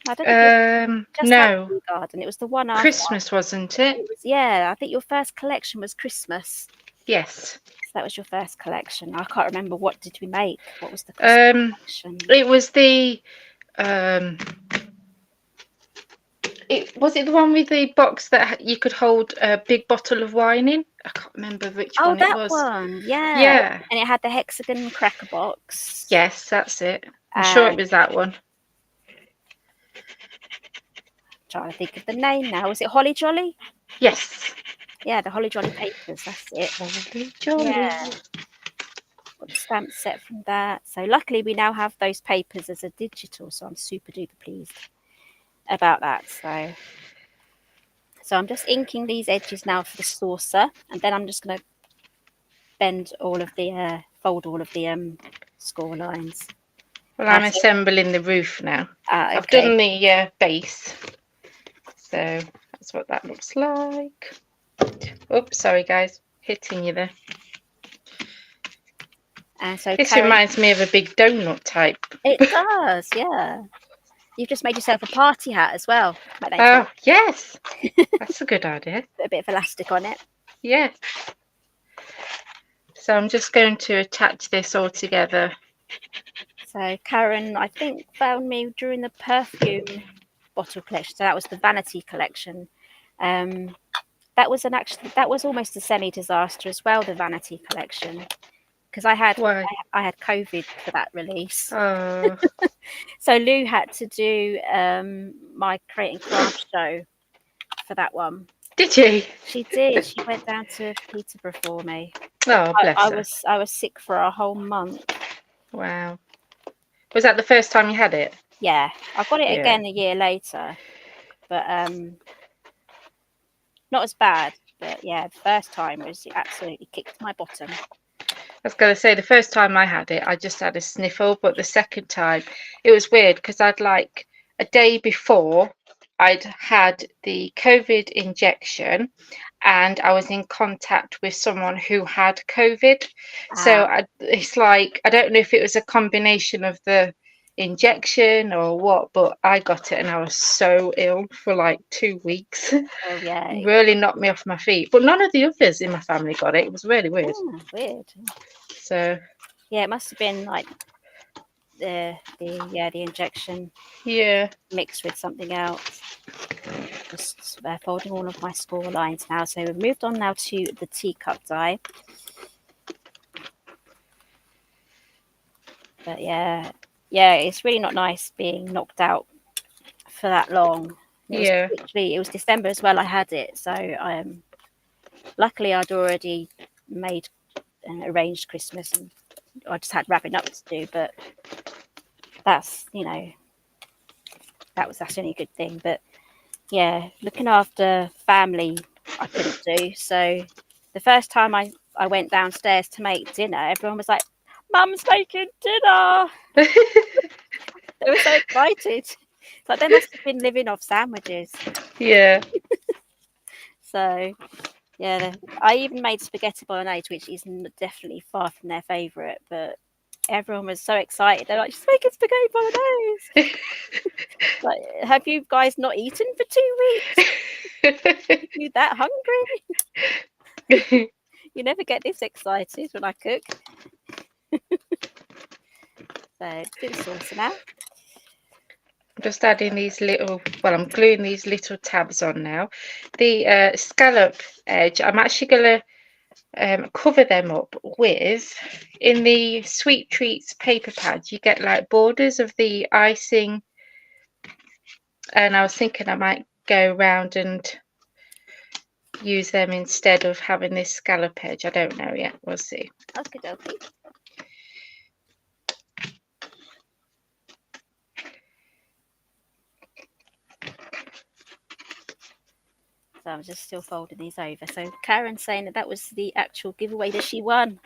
I don't think it was no. Bee Garden. It was the one after Christmas, wasn't it? It was, yeah, I think your first collection was Christmas. Yes. So that was your first collection. I can't remember, what did we make? What was the Christmas collection? It was the was it the one with the box that you could hold a big bottle of wine in? I can't remember which one it was. Oh, that one, yeah. Yeah. And it had the hexagon cracker box. Yes, that's it. I'm sure it was that one. I'm trying to think of the name now. Was it Holly Jolly? Yes. Yeah, the Holly Jolly papers, that's it. Holly Jolly. Yeah. Got the stamp set from that. So luckily we now have those papers as a digital, so I'm super duper pleased about that. So I'm just inking these edges now for the saucer, and then I'm just going to fold all of the score lines. Well, I'm assembling the roof now. Okay. I've done the base, so that's what that looks like. Oops, sorry guys, hitting you there. So this reminds me of a big donut type. It does, yeah. You've just made yourself a party hat as well. Oh, yes. That's a good idea. Put a bit of elastic on it. Yes. So I'm just going to attach this all together. So Karen, I think, found me during the perfume bottle collection. So that was the vanity collection. That was almost a semi-disaster as well, the vanity collection. because I had Why? I had COVID for that release. Oh, So Lou had to do my create and craft show for that one. did you? She did. She went down to Peterborough for me. Oh, bless I her. was sick for a whole month. Wow. Was that the first time you had it? Yeah, I got it Yeah. again a year later, but not as bad. But yeah, the first time was it absolutely kicked my bottom. I was going to say the first time I had it, I just had a sniffle, but the second time it was weird because I'd like a day before I'd had the COVID injection and I was in contact with someone who had COVID. So it's like, I don't know if it was a combination of the injection or what, but I got it and I was so ill for like 2 weeks. Oh yeah, Really knocked me off my feet. But none of the others in my family got it. It was really weird. weird. So Yeah, it must have been like the injection yeah. mixed with something else. Just folding all of my score lines now. So we've moved on now to the teacup die. But yeah, it's really not nice being knocked out for that long. It was December as well. I had it, so luckily I'd already made and arranged Christmas, and I just had wrapping up to do. But that's that's the only good thing. But yeah, looking after family I couldn't do. So the first time I went downstairs to make dinner, everyone was like, "Mum's making dinner." They were so excited. It's like they must have been living off sandwiches. Yeah. So yeah, I even made spaghetti bolognese, which is definitely far from their favourite, but everyone was so excited. They're like, "She's making spaghetti bolognese." Like, have you guys not eaten for 2 weeks? Are you that hungry? You never get this excited when I cook. So do the sauce now. I'm just adding these little, well, I'm gluing these little tabs on now. The scallop edge, I'm actually going to cover them up with, in the Sweet Treats paper pad, you get like borders of the icing. And I was thinking I might go around and use them instead of having this scallop edge. I don't know yet. We'll see. Okay, dokie. So I'm just still folding these over. So Karen's saying that was the actual giveaway that she won.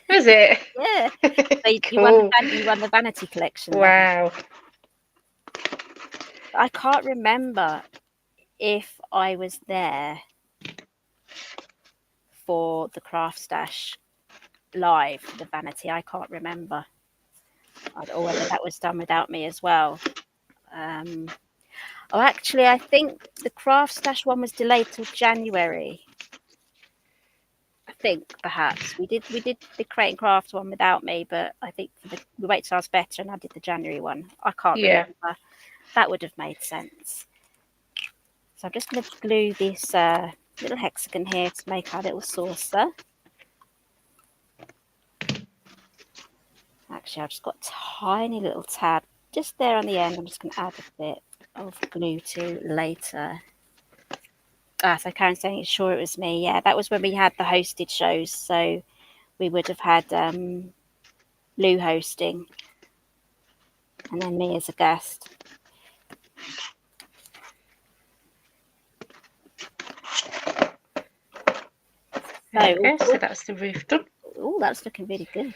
Is it? Yeah. So Cool. you won the vanity collection. Wow. I can't remember if I was there for the Craft Stash live, the vanity. I can't remember. Or whether that was done without me as well. Actually, I think the Craft Stash one was delayed till January. I think perhaps we did the Create and Craft one without me, but I think we waited till I was better and I did the January one. I can't remember. That would have made sense. So I'm just going to glue this little hexagon here to make our little saucer. Actually, I've just got a tiny little tab just there on the end. I'm just going to add a bit of glue to later. So Karen's saying it's sure it was me. Yeah, that was when we had the hosted shows. So we would have had Lou hosting and then me as a guest. So that's the roof done. Oh, that's looking really good.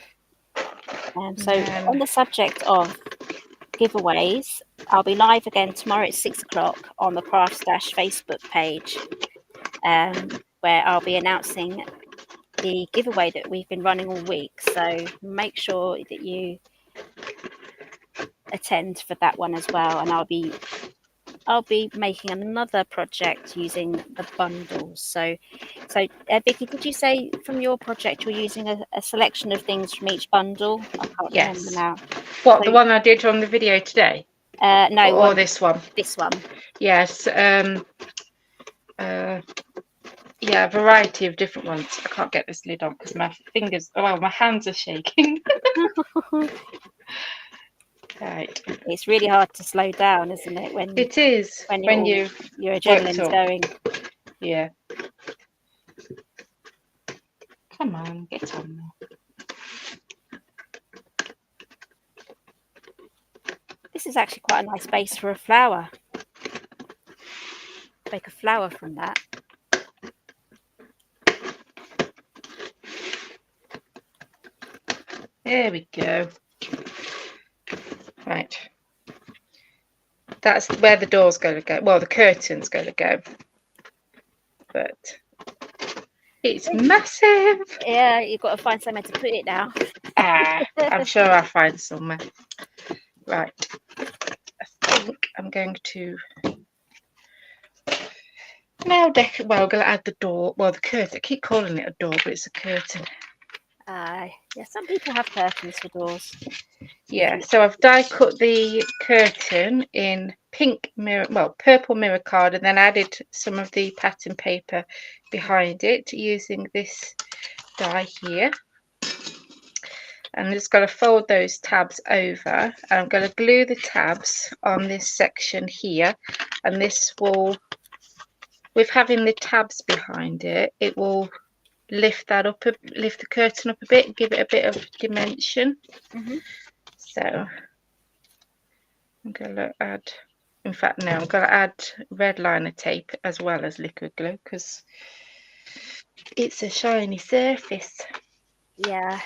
So on the subject of giveaways, I'll be live again tomorrow at 6 o'clock on the Craft Stash Facebook page, where I'll be announcing the giveaway that we've been running all week. So make sure that you attend for that one as well. And I'll be making another project using the bundles. So Vicky, did you say from your project you're using a selection of things from each bundle? I can't remember now. What, the one I did on the video today? No. Or this one? This one. Yes. yeah, a variety of different ones. I can't get this lid on because my fingers, well, my hands are shaking. Right. It's really hard to slow down, isn't it? When It is when all, you've your worked adrenaline's up. going. Yeah. Come on, get on there. This is actually quite a nice base for a flower. Make a flower from that. There we go. Right. That's where the door's going to go. Well, the curtain's going to go. But it's massive. Yeah, you've got to find somewhere to put it now. I'm sure I'll find somewhere. Right. I think I'm going to now well, I'm going to add the door. Well, the curtain. I keep calling it a door, but it's a curtain. Yeah, some people have curtains for doors. Yeah, so I've die cut the curtain in pink mirror, well, purple mirror card, and then added some of the pattern paper behind it using this die here. And I'm just going to fold those tabs over, and I'm going to glue the tabs on this section here, and this will, with having the tabs behind it, it will lift that up, lift the curtain up a bit, give it a bit of dimension. So I'm going to add, in fact, no, I'm going to add red liner tape as well as liquid glue because it's a shiny surface. Yeah.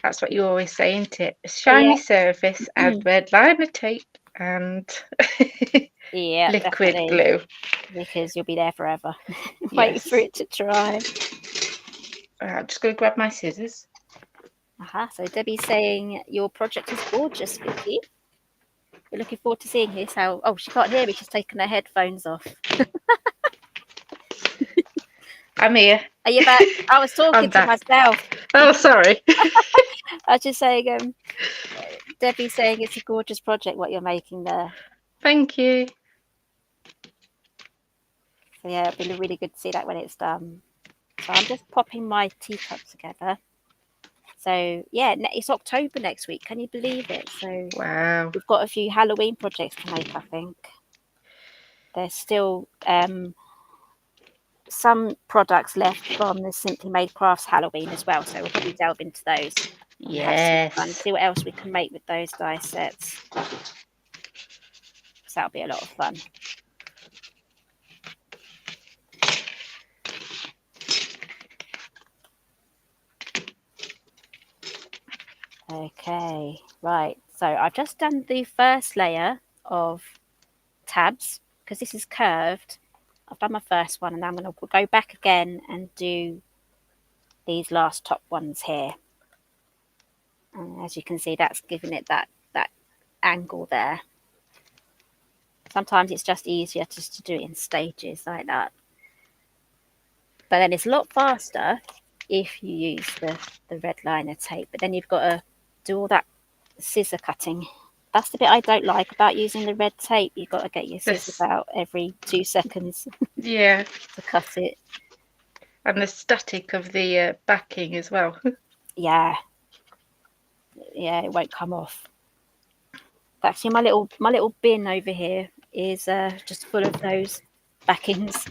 That's what you always say, isn't it? A shiny surface, add red liner tape and Yeah, liquid definitely. glue. Because you'll be there forever waiting for it to dry. I'm just going to grab my scissors. So Debbie's saying your project is gorgeous, Vicky. We're looking forward to seeing this. Oh, she can't hear me. She's taken her headphones off. I'm here. Are you back? I was talking to myself. Oh, sorry. I was just saying, Debbie's saying it's a gorgeous project what you're making there. Thank you. So yeah, it'll be really good to see that when it's done. So I'm just popping my teacup together. So yeah, it's October next week. Can you believe it? So wow, we've got a few Halloween projects to make. I think there's still some products left from the Simply Made Crafts Halloween as well. So we'll probably delve into those. Yes. And see what else we can make with those die sets. So that'll be a lot of fun. Okay, right. So I've just done the first layer of tabs because this is curved. I've done my first one and I'm going to go back again and do these last top ones here. And as you can see, that's giving it that angle there. Sometimes it's just easier just to do it in stages like that. But then it's a lot faster if you use the red liner tape. But then you've got to do all that scissor cutting. That's the bit I don't like about using the red tape. You've got to get your scissors out every 2 seconds. Yeah. To cut it. And the static of the backing as well. Yeah. Yeah, it won't come off. Actually, my little bin over here is just full of those backings.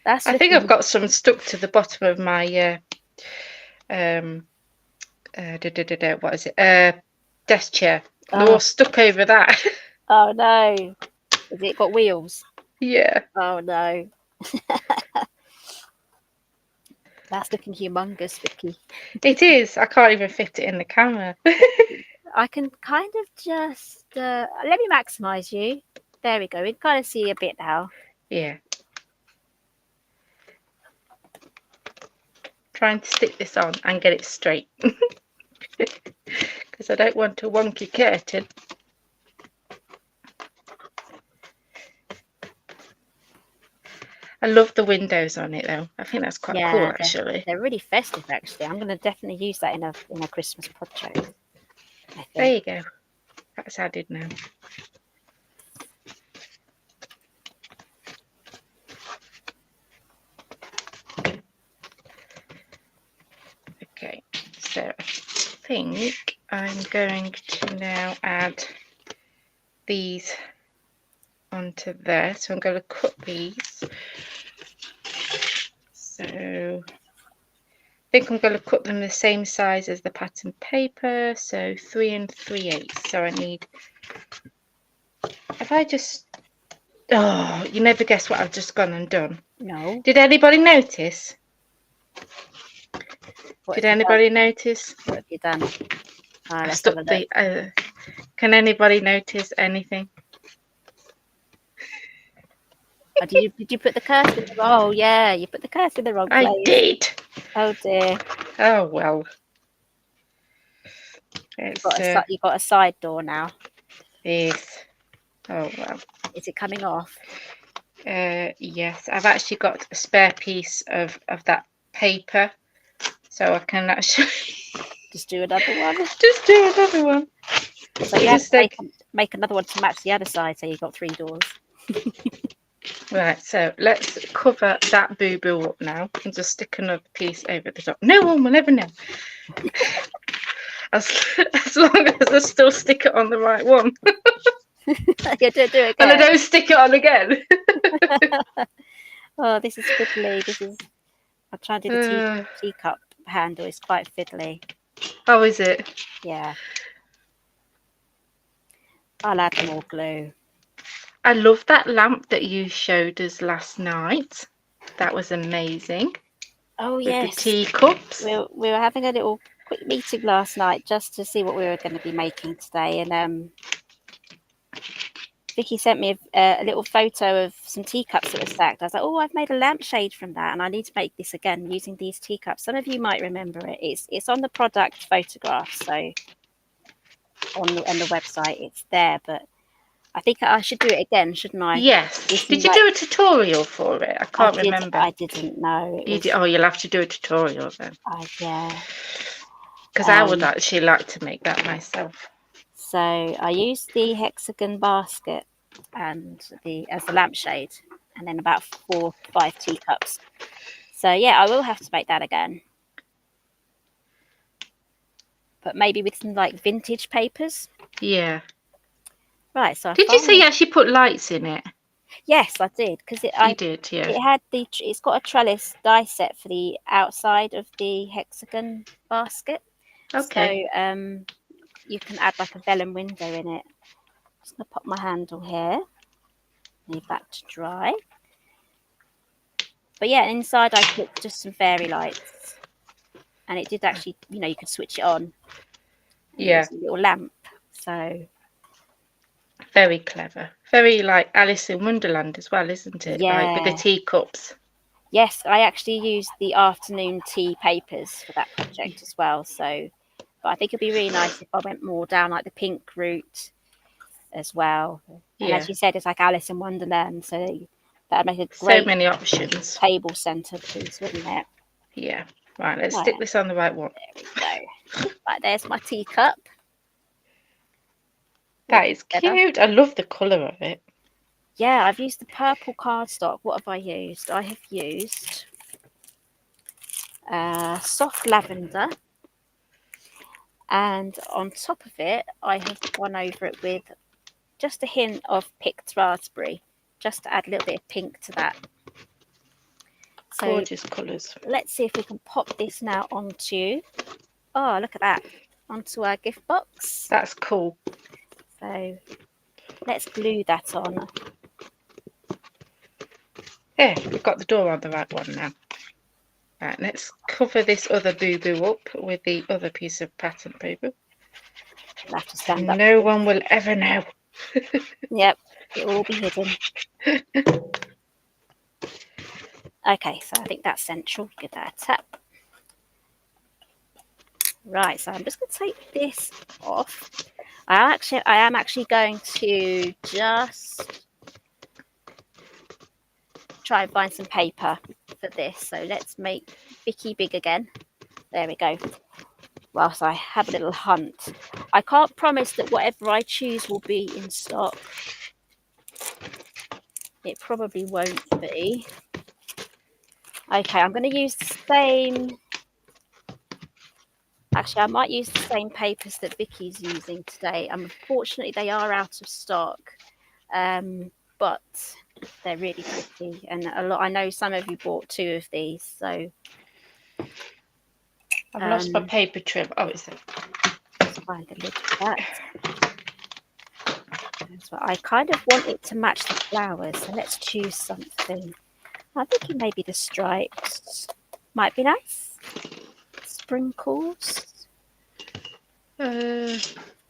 I think I've got some stuck to the bottom of my what is it? Desk chair. They're all stuck over that. Oh no. Has it got wheels? Yeah. Oh no. That's looking humongous, Vicky. It is. I can't even fit it in the camera. I can kind of just let me maximize you. There we go. We can kind of see a bit now. Yeah. Trying to stick this on and get it straight because I don't want a wonky curtain. I love the windows on it though. I think that's quite cool actually. They're really festive actually. I'm going to definitely use that in a Christmas project. There you go. That's added now. So I think I'm going to now add these onto there. So I'm going to cut these. So I think I'm going to cut them the same size as the pattern paper. So 3 3/8. So I need, if I just, oh, you never guess what I've just gone and done. No. Did anybody notice? What Did have you done? anybody notice? What have you done? I Let's have stuck a look. the, can anybody notice anything? Oh, did you put the cursor? Oh yeah, you put the cursor in the wrong I place. did. Oh dear. Oh well. You've got a side door now. Yes. Oh well. Is it coming off? Yes, I've actually got a spare piece of that paper, so I can actually Just do another one. just do another one. So you have to make another one to match the other side. So you've got 3 doors. Right, so let's cover that boo-boo up now and just stick another piece over the top. No one will ever know. As long as I still stick it on the right one. Yeah, do it again. And I don't stick it on again. Oh, this is fiddly. I'll try and do the teacup handle. It's quite fiddly. Oh, is it? Yeah. I'll add more glue. I love that lamp that you showed us last night. That was amazing. Oh, with yes. The teacups. We were having a little quick meeting last night just to see what we were going to be making today. And Vicky sent me a little photo of some teacups that were stacked. I was like, oh, I've made a lampshade from that, and I need to make this again using these teacups. Some of you might remember it. It's on the product photograph, so on the website it's there. But I think I should do it again, shouldn't I? Yes. Did you do a tutorial for it? I can't remember. I didn't know. Oh, you'll have to do a tutorial then. Yeah. Because I would actually like to make that myself. So I used the hexagon basket and as the lampshade, and then about 4 or 5 teacups. So yeah, I will have to make that again. But maybe with some like vintage papers. Yeah. Right. So did you say you actually put lights in it? Yes, I did, because you did. Yeah. It had it's got a trellis die set for the outside of the hexagon basket. Okay. So you can add like a vellum window in it. Just gonna pop my handle here. Leave that to dry. But yeah, inside I put just some fairy lights, and it did actually, you could switch it on. Yeah. It was a little lamp. So very clever. Very like Alice in Wonderland as well, isn't it? Yeah. Like with the teacups. Yes, I actually used the afternoon tea papers for that project as well. So, but I think it'd be really nice if I went more down like the pink route as well. And as you said, it's like Alice in Wonderland, so that'd make a great so many options table centre piece, wouldn't it? Yeah. Right, let's stick this on the right one. There we go. Right, there's my teacup. That is cute. I love the colour of it. Yeah, I've used the purple cardstock. What have I used? I have used soft lavender, and on top of it I have gone over it with just a hint of picked raspberry, just to add a little bit of pink to that. So gorgeous colours. Let's see if we can pop this now onto, oh look at that, onto our gift box. That's cool. So let's glue that on. Yeah, we've got the door on the right one now. Right, let's cover this other boo-boo up with the other piece of pattern paper. I'll have to stand up. No one will ever know. Yep, it will be hidden. Okay, so I think that's central. Give that a tap. Right, so I'm just going to take this off. I am actually going to just try and find some paper for this. So let's make Vicky big again. There we go. Whilst I have a little hunt. I can't promise that whatever I choose will be in stock. It probably won't be. Okay, I'm going to use the same Actually, I might use the same papers that Vicky's using today. Unfortunately, they are out of stock, but they're really pretty, and a lot. I know some of you bought 2 of these, so I've lost my paper trim. Oh, it's there. let's find the lid for that. So I kind of want it to match the flowers, so let's choose something. I'm thinking maybe the stripes might be nice. Sprinkles.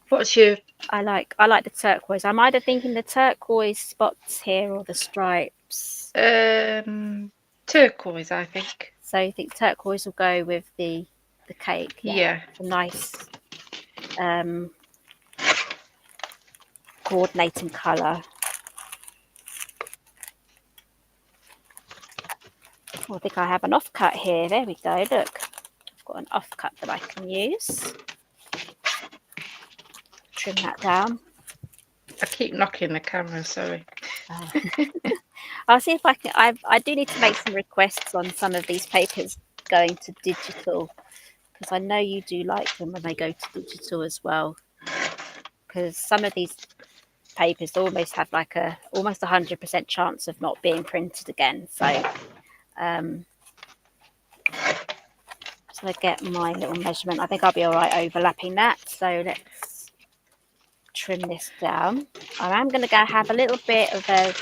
What's your? I like the turquoise. I'm either thinking the turquoise spots here or the stripes. Turquoise, I think. So you think turquoise will go with the cake? Yeah. It's a nice coordinating colour. Oh, I think I have an offcut here. There we go. Look, I've got an offcut that I can use. Trim that down. I keep knocking the camera, sorry. I'll see if I can. I do need to make some requests on some of these papers going to digital, because I know you do like them when they go to digital as well. Because some of these papers almost have like almost 100% chance of not being printed again. So, so I get my little measurement. I think I'll be all right overlapping that. So let's trim this down. I am going to go have a little bit of a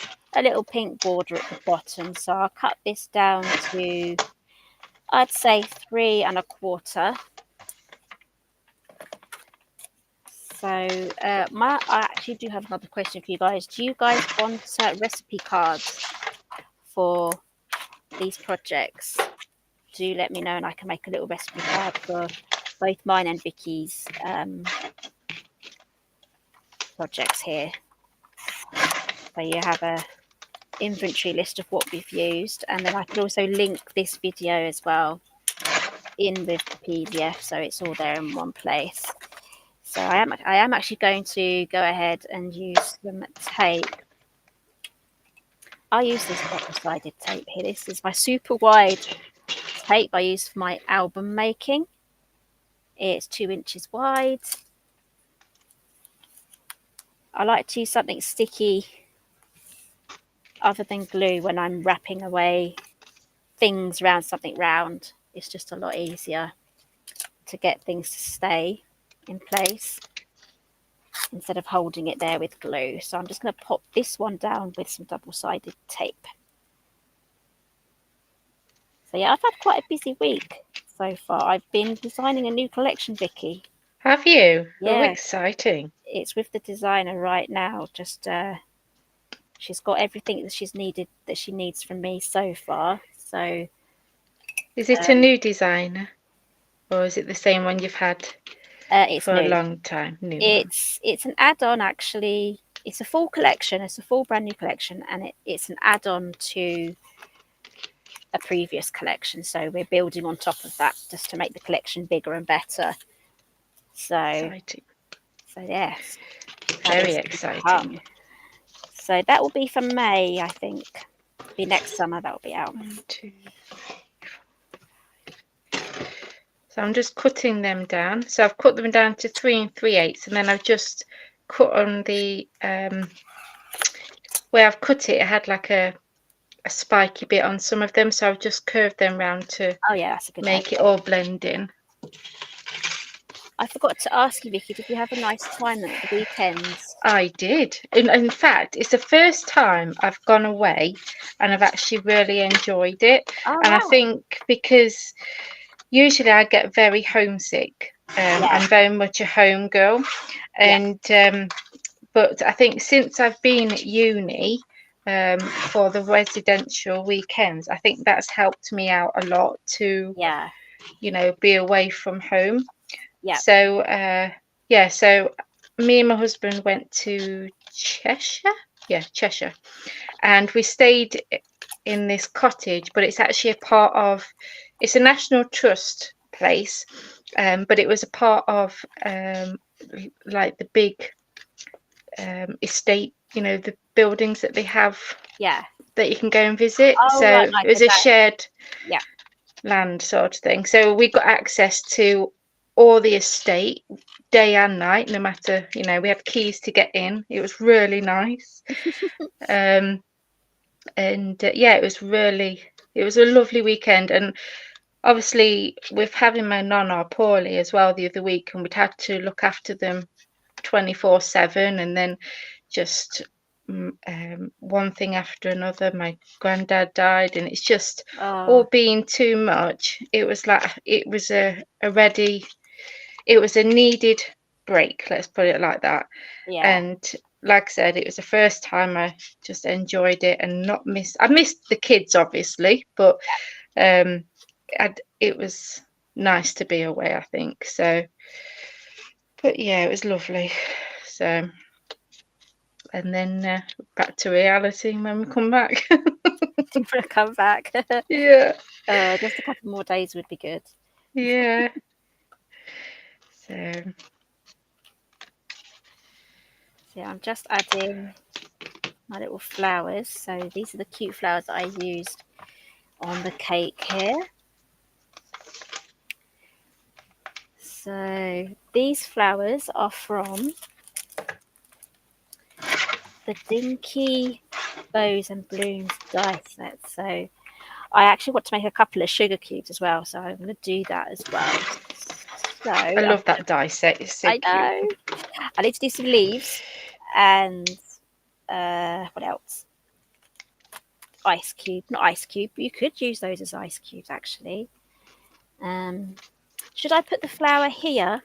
little pink border at the bottom. So I'll cut this down to, I'd say 3 1/4. So I actually do have another question for you guys. Do you guys want recipe cards for these projects? Do let me know, and I can make a little recipe card for both mine and Vicky's projects here. So you have a inventory list of what we've used, and then I could also link this video as well in with the PDF, so it's all there in one place. So I am actually going to go ahead and use some tape. I'll use this double-sided tape here. This is my super wide tape I use for my album making. It's 2 inches wide. I like to use something sticky other than glue when I'm wrapping away things around something round. It's just a lot easier to get things to stay in place instead of holding it there with glue. So I'm just going to pop this one down with some double-sided tape. So yeah, I've had quite a busy week so far. I've been designing a new collection, Vicky. Have you? Yeah. Oh, exciting. It's with the designer right now. Just she's got everything that she needs from me so far. So is it a new designer, or is it the same one you've had for a long time? New. It's an add-on, actually. It's a full collection. It's a full brand new collection, and it's an add-on to a previous collection. So we're building on top of that just to make the collection bigger and better. So exciting. So yes, very exciting. So that will be for May, I think. Be next summer that will be out. 1, 2, 3, 4. So I'm just cutting them down. So I've cut them down to 3 3/8, and then I've just cut on the where I've cut it. It had like a spiky bit on some of them, so I've just curved them round to that's a good make it all blend in. I forgot to ask you, Vicky, did you have a nice time at the weekends? I did. In fact, it's the first time I've gone away and I've actually really enjoyed it. Oh, and wow. I think because usually I get very homesick. I'm very much a home girl. And but I think since I've been at uni for the residential weekends, I think that's helped me out a lot to be away from home. So so me and my husband went to Cheshire, and we stayed in this cottage, but it's actually it's a National Trust place, but it was a part of like the big estate, the buildings that they have that you can go and visit. It was a shared land sort of thing, so we got access to all the estate day and night, no matter, you know, we had keys to get in. It was really nice. And yeah, it was a lovely weekend. And obviously with having my nonna poorly as well the other week, and we'd had to look after them 24/7, and then just one thing after another. My granddad died, and it's just all Oh, being too much. It was like it was it was a needed break, let's put it like that. yeah. And like I said, it was the first time I just enjoyed it and not miss. I missed the kids, obviously, but um, it was nice to be away, I think. So, but yeah, it was lovely. So, and then back to reality when we come back. For a comeback. Yeah, Just a couple more days would be good. yeah. So, So I'm just adding my little flowers. So these are the cute flowers that I used on the cake here. So these flowers are from the Dinky Bows and Blooms die set. So I actually want to make a couple of sugar cubes as well. So I'm going to do that as well. So I love that die set. It's so I cute. know I need to do some leaves and what else? Ice cube, not ice cube. But you could use those as ice cubes actually. Um, should I put the flower here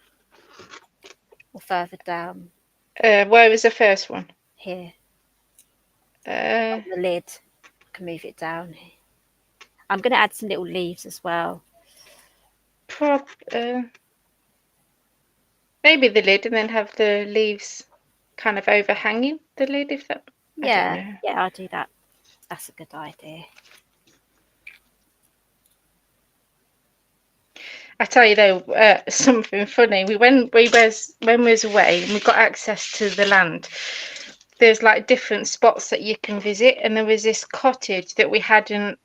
or further down Where was the first one? here Uh, on the lid? I can move it down. I'm going to add some little leaves as well. prop. Maybe the lid, and then have the leaves kind of overhanging the lid. If that, I don't Yeah, know. yeah, I'll do that. That's a good idea. I tell you though, something funny. When we was away and we got access to the land, there's like different spots that you can visit, and there was this cottage that we hadn't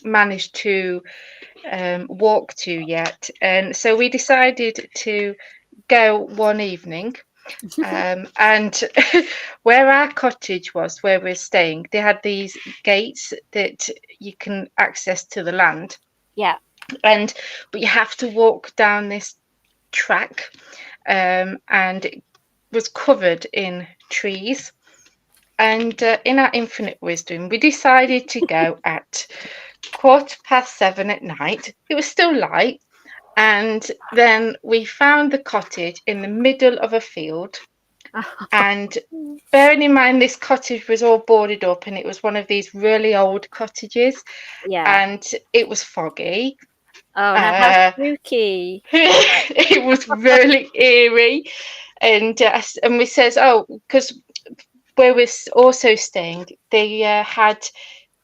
managed to walk to yet, and so we decided to go one evening. And where our cottage was, where we're staying, they had these gates that you can access to the land, Yeah. but you have to walk down this track, and it was covered in trees. And in our infinite wisdom, we decided to go at 7:15 at night. It was still light, and then we found the cottage in the middle of a field. And bearing in mind, this cottage was all boarded up, and it was one of these really old cottages, Yeah. and it was foggy. Oh no, how Uh, spooky. it was really eerie, and we says, oh, because where we're also staying, they had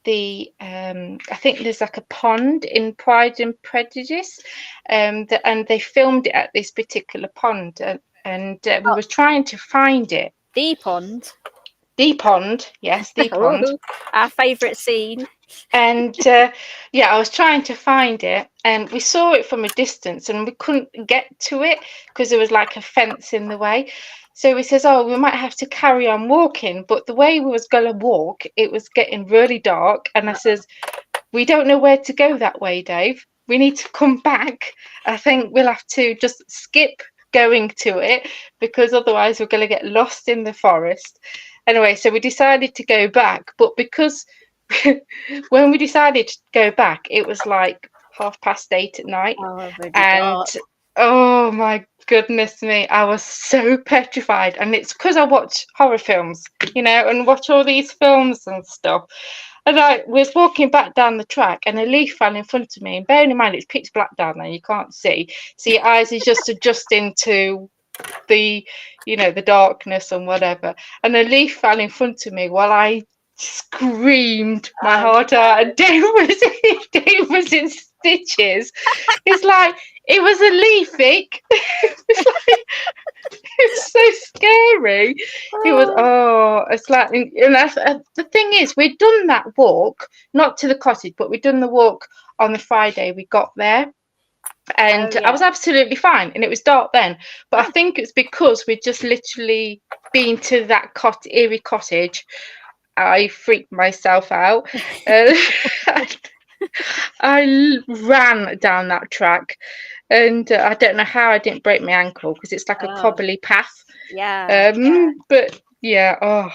I think there's like a pond in Pride and Prejudice, and they filmed it at this particular pond, and we Oh, were trying to find it. the pond. The pond, yes, the pond. Our favourite scene. And yeah, I was trying to find it, and we saw it from a distance, and we couldn't get to it because there was like a fence in the way. So we says, oh, we might have to carry on walking. But the way we was going to walk, it was getting really dark, and I says, we don't know where to go that way, Dave. We need to come back. I think we'll have to just skip going to it, because otherwise we're going to get lost in the forest. Anyway, so we decided to go back, but because when we decided to go back, it was like 8:30 at night, Oh, really and dark. oh my goodness me, I was so petrified. And it's because I watch horror films, you know, and watch all these films and stuff. And I was walking back down the track, and a leaf fell in front of me. And bearing in mind, it's pitch black down there, you can't see. So your eyes is just adjusting to the, you know, the darkness and whatever. And a leaf fell in front of me while I screamed my Oh heart out. And Dave was in stitches. It's like, it was a leaf, Vic. It's like, it was so scary. It was, no. oh, it's like, and that's, the thing is, we'd done that walk, not to the cottage, but we'd done the walk on the Friday we got there. And Oh I was yeah. absolutely fine, and it was dark then. But I Oh, think it's because we'd just literally been to that eerie cottage. I freaked myself out. Uh, ran down that track, and I don't know how I didn't break my ankle because it's like a oh cobbly path. yeah. But yeah, oh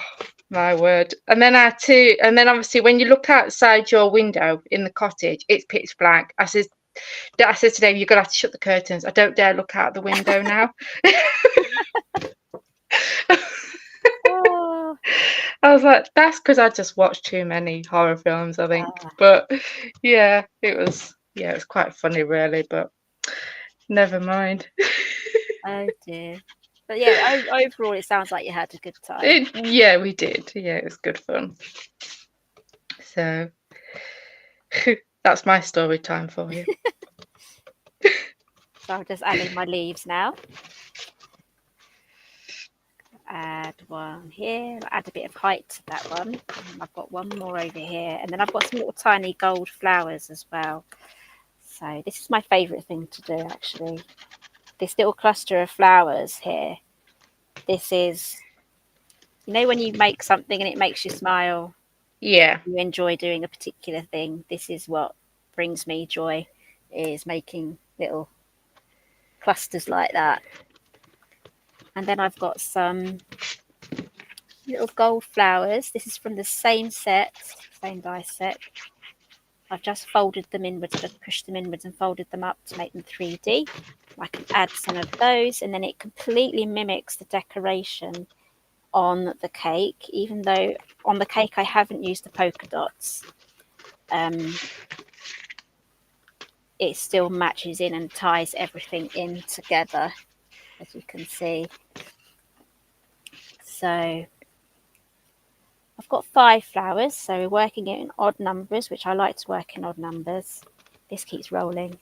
my word. And then obviously when you look outside your window in the cottage, it's pitch black. I said to Dave, you're gonna have to shut the curtains. I don't dare look out the window now. Oh, I was like, that's because I just watched too many horror films, I think. ah, But it was quite funny really, but never mind. oh dear. But yeah, overall, it sounds like you had a good time. Yeah, we did. Yeah, it was good fun. So that's my story time for you. So I'm just adding my leaves now. Add one here. Add a bit of height to that one. And I've got one more over here, and then I've got some little tiny gold flowers as well. So this is my favourite thing to do, actually. This little cluster of flowers here. This is, when you make something and it makes you smile, Yeah. you enjoy doing a particular thing. This is what brings me joy, is making little clusters like that. And then I've got some little gold flowers. This is from the same set, same die set. I've just folded them inwards. I've just pushed them inwards and folded them up to make them 3D. I can add some of those, and then it completely mimics the decoration on the cake, even though on the cake I haven't used the polka dots. It still matches in and ties everything in together, as you can see. So I've got 5 flowers, so we're working it in odd numbers, which I like to work in odd numbers. This keeps rolling.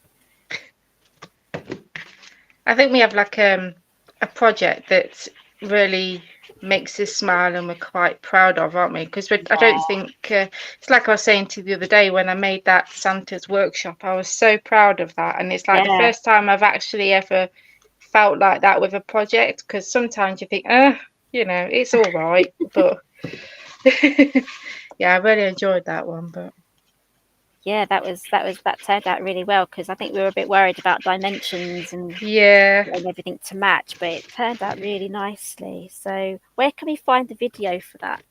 I think we have like a project that really makes us smile and we're quite proud of, aren't we? Because I Yeah, don't think it's like I was saying to you the other day when I made that Santa's workshop. I was so proud of that, and it's like the yeah, first time I've actually ever felt like that with a project. Because sometimes you think, it's all right, but yeah, I really enjoyed that one. But yeah. That turned out really well, because I think we were a bit worried about dimensions and yeah, getting everything to match, but it turned out really nicely. So where can we find the video for that?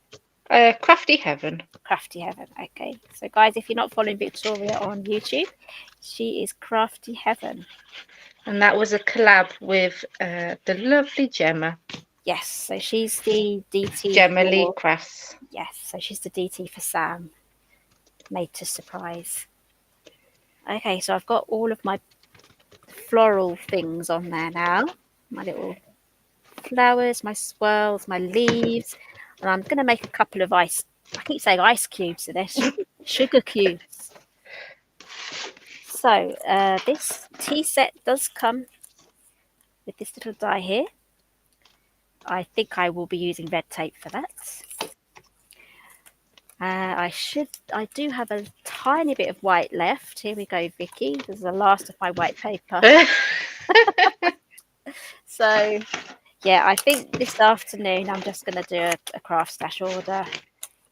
Crafty Heaven. Crafty Heaven. Okay. So guys, if you're not following Victoria on YouTube, she is Crafty Heaven. And that was a collab with the lovely Gemma. Yes. So she's the DT Gemma Lee for Crafts. yes. So she's the DT for Sam. Made to surprise. Okay. So I've got all of my floral things on there now. My little flowers, my swirls, my leaves, and I'm going to make a couple of I keep saying ice cubes, and they're sugar cubes. So this tea set does come with this little die here. I think I will be using red tape for that. I do have a tiny bit of white left. Here we go, Vicky. This is the last of my white paper. So yeah, I think this afternoon I'm just going to do a craft stash order,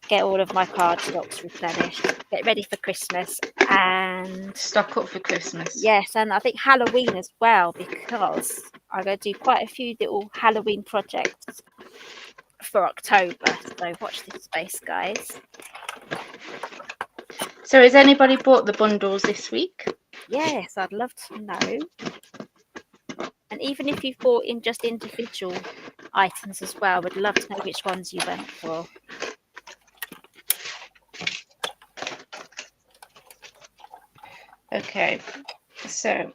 get all of my card stocks replenished, get ready for Christmas, and stock up for Christmas. yes, and I think Halloween as well, because I'm going to do quite a few little Halloween projects for October. So watch this space, guys. So has anybody bought the bundles this week? Yes, I'd love to know. And even if you've bought in just individual items as well, we'd love to know which ones you went for. Okay, so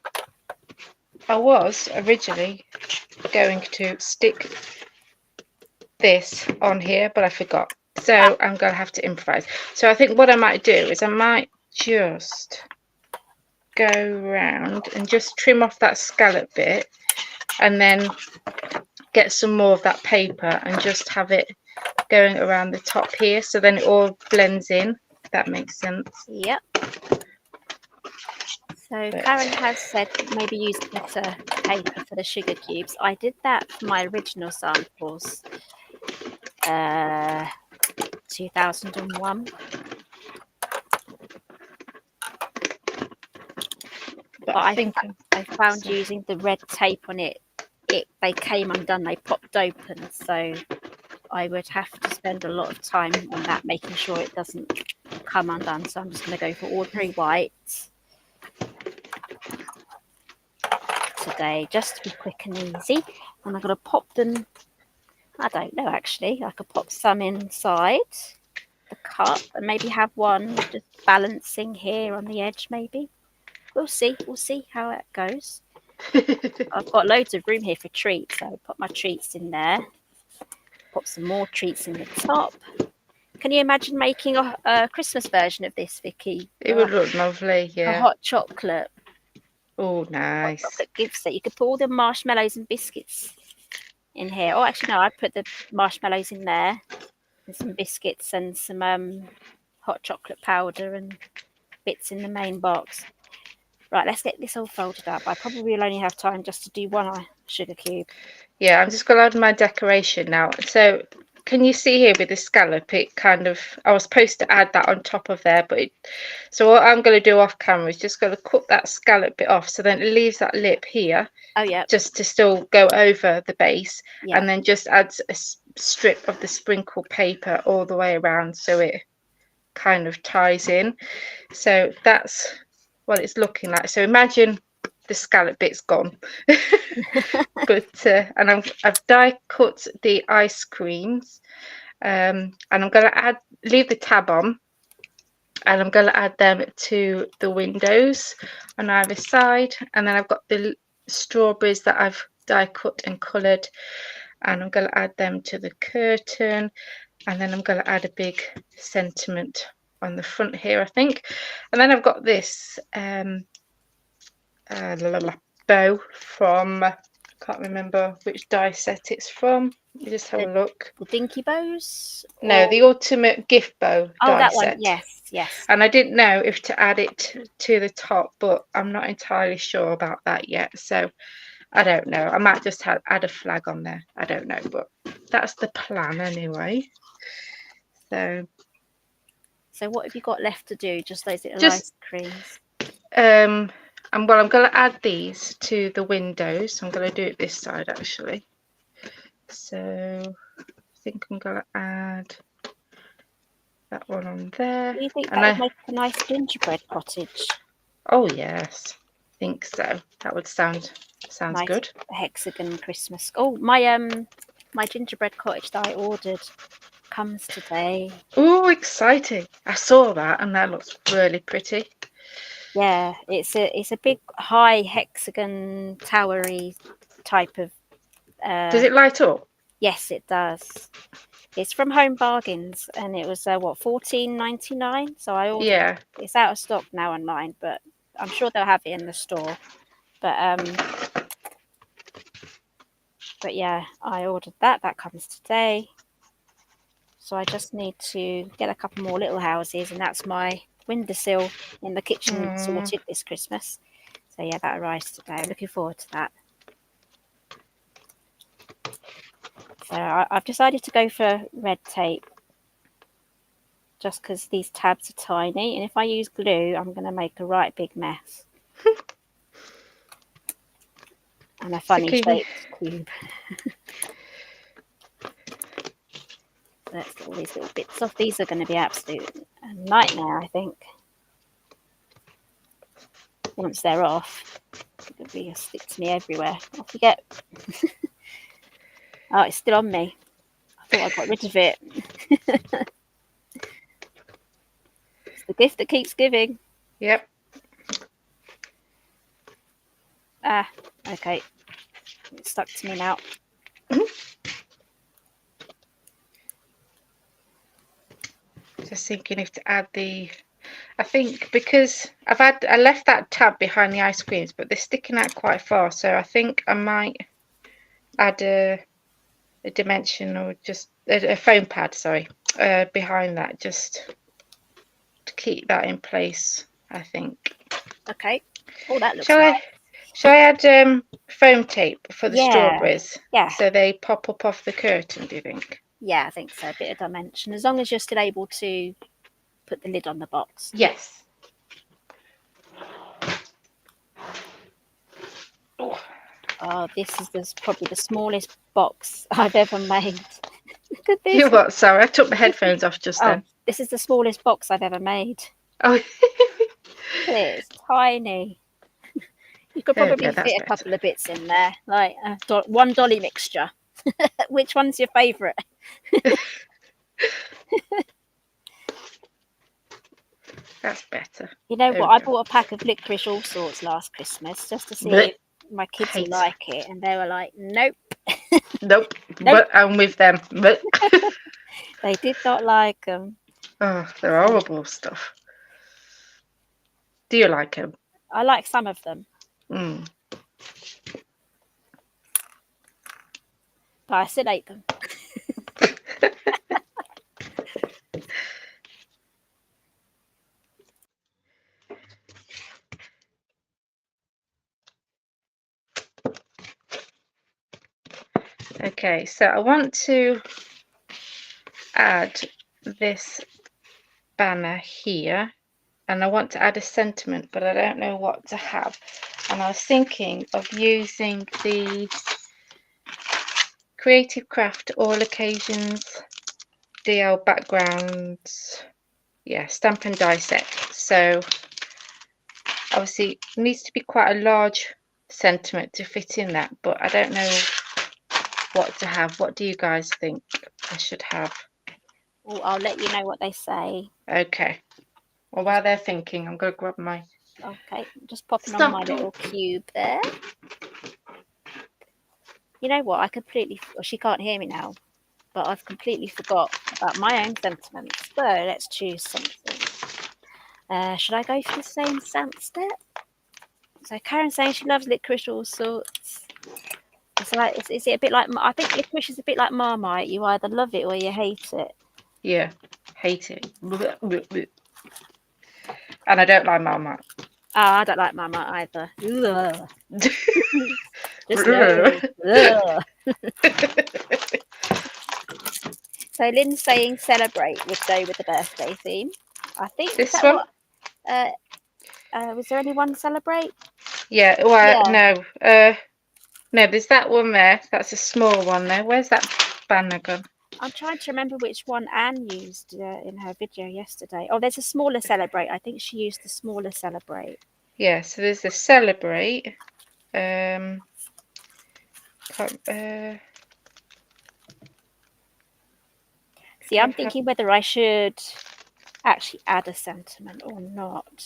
I was originally going to stick this on here, but I forgot. So I'm going to have to improvise. So I think what I might do is I might just go around and just trim off that scallop bit, and then get some more of that paper and just have it going around the top here, so then it all blends in, if that makes sense. Yep. So But Karen has said maybe use glitter paper for the sugar cubes. I did that for my original samples, 2001. But I think I found using the red tape on it, they came undone, they popped open. So I would have to spend a lot of time on that, making sure it doesn't come undone. So I'm just going to go for ordinary white today, just to be quick and easy. And I'm going to pop them. I don't know actually. I could pop some inside the cup and maybe have one just balancing here on the edge. Maybe we'll see. We'll see how it goes. I've got loads of room here for treats, so I'll put my treats in there. Put some more treats in the top. Can you imagine making a Christmas version of this, Vicky? it would look lovely, A yeah. hot chocolate. Oh, Hot nice. chocolate gift set. You could put all the marshmallows and biscuits in here. Oh, actually, no, I put the marshmallows in there and some biscuits and some hot chocolate powder and bits in the main box. Right, let's get this all folded up. I probably will only have time just to do one sugar cube. Yeah, I'm just going to add my decoration now. So can you see here with the scallop, it kind of, I was supposed to add that on top of there, but so what I'm going to do off camera is just going to cut that scallop bit off, so then it leaves that lip here. Oh, yeah. Just to still go over the base, Yeah. and then just adds a strip of the sprinkle paper all the way around, so it kind of ties in. So that's what it's looking like. So imagine the scallop bit's gone. But and I've die cut the ice creams, and I'm going to leave the tab on, and I'm going to add them to the windows on either side. And then I've got the strawberries that I've die cut and coloured, and I'm going to add them to the curtain. And then I'm going to add a big sentiment on the front here, I think. And then I've got this bow from, I can't remember which die set it's from. Let me just have a look. The Dinky Bows? No, the Ultimate Gift Bow die that set. one, yes, yes. And I didn't know if to add it to the top, but I'm not entirely sure about that yet. So I don't know. I might just add a flag on there. I don't know, but that's the plan anyway. So what have you got left to do? Just those little ice creams? I'm going to add these to the windows. I'm going to do it this side actually. So I think I'm going to add that one on there. Do you think that would make a nice gingerbread cottage? Oh yes, I think so. That would sounds nice, good. Hexagon Christmas. Oh, my gingerbread cottage that I ordered comes today. Oh, exciting! I saw that, and that looks really pretty. Yeah, it's a big high hexagon towery type of. Does it light up? Yes, it does. It's from Home Bargains, and it was $14.99. So I ordered. Yeah. It's out of stock now online, but I'm sure they'll have it in the store. But yeah, I ordered that. That comes today. So I just need to get a couple more little houses, and that's my windowsill in the kitchen sorted this Christmas. So yeah, that arrives today. I'm looking forward to that. So I've decided to go for red tape, just because these tabs are tiny, and if I use glue, I'm going to make a right big mess. And a funny shaped cube. Let's get all these little bits off. These are going to be absolute a nightmare, I think. Once they're off, it'll be stick to me everywhere. Off you get. Oh, it's still on me. I thought I got rid of it. It's the gift that keeps giving. Yep. Ah, okay. It's stuck to me now. Just thinking if to add I think because I left that tab behind the ice creams, but they're sticking out quite far, so I think I might add a dimension, or just a foam pad, sorry, behind that, just to keep that in place, I think. Okay. Oh, that looks Shall nice. I add foam tape for the Yeah, strawberries yeah, so they pop up off the curtain, do you think? yeah, I think so. A bit of dimension, as long as you're still able to put the lid on the box. Yes. Oh, Oh, this is probably the smallest box I've ever made. Look at you this. what? Sorry, I took my headphones off just Oh, then. this is the smallest box I've ever made. Oh, It's tiny. You could there we probably go. That's fit a better. couple of bits in there, like one dolly mixture. Which one's your favourite? That's better. You know There what? we I go. bought a pack of licorice all sorts last Christmas just to see Blech. if my kids will Hate. like it, and they were like, "Nope, Nope. nope." But I'm with them. Blech. They did not like them. Oh, they're horrible stuff. Do you like them? I like some of them, Mm. but I still ate them. Okay, so I want to add this banner here, and I want to add a sentiment, but I don't know what to have. And I was thinking of using the Creative Craft All Occasions DL backgrounds, yeah, stamp and die set. So obviously it needs to be quite a large sentiment to fit in that, but I don't know what to have. What do you guys think I should have? Oh, I'll let you know what they say. Okay, well, while they're thinking, I'm going to grab my Okay, just popping on my stamp tool. little cube there. You know what? I completely. Well, she can't hear me now, but I've completely forgot about my own sentiments. So let's choose something. Should I go for the same stamp step? So Karen's saying she loves licorice all sorts. It's like, is it a bit like? I think licorice is a bit like Marmite. You either love it or you hate it. Yeah, hate it. And I don't like Marmite. Oh, I don't like Marmite either. Ugh. Just no. Ugh. So Lynn's saying celebrate would go with the birthday theme. I think is This that one? what? Was there anyone celebrate? Yeah, well, Yeah, no. No, there's that one there. That's a small one there. Where's that banner gone? I'm trying to remember which one Anne used in her video yesterday. Oh, there's a smaller celebrate. I think she used the smaller celebrate. Yeah, so there's the celebrate. Can't, See, I'm thinking whether I should actually add a sentiment or not.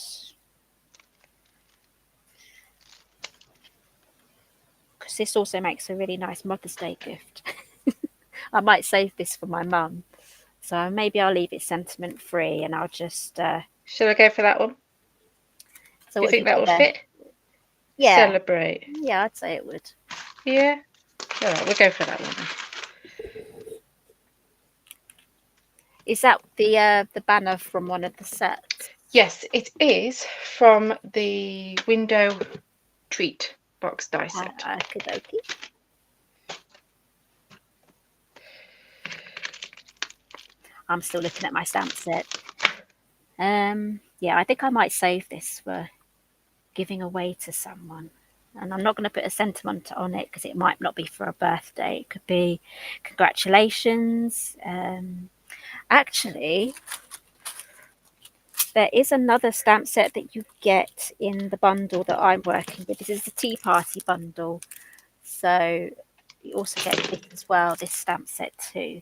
Because this also makes a really nice Mother's Day gift. I might save this for my mum. So maybe I'll leave it sentiment free and I'll just. Should I go for that one? So Do you what have think you that got will there? fit? Yeah. Celebrate. Yeah, I'd say it would. Yeah. All right, we'll go for that one then. Is that the banner from one of the sets? Yes, it is from the window treat box die set. Okey-dokey. I'm still looking at my stamp set. Yeah, I think I might save this for giving away to someone. And I'm not going to put a sentiment on it because it might not be for a birthday. It could be congratulations. Actually, there is another stamp set that you get in the bundle that I'm working with. This is the Tea Party bundle. So you also get this as well, this stamp set too.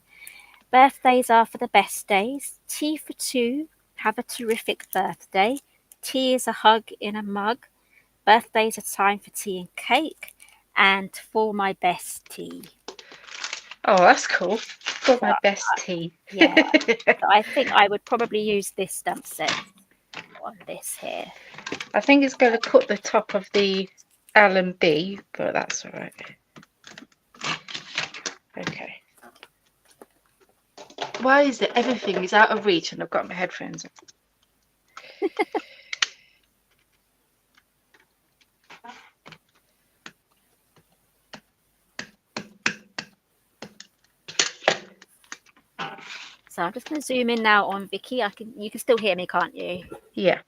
Birthdays are for the best days. Tea for two. Have a terrific birthday. Tea is a hug in a mug. Birthdays are time for tea and cake. And for my best tea. Oh, that's cool. For my best tea. Yeah. So I think I would probably use this stamp set on this here. I think it's going to cut the top of the L and B, but that's all right. Okay. Why is it everything is out of reach and I've got my headphones on? So I'm just going to zoom in now on Vicky. You can still hear me, can't you? Yeah.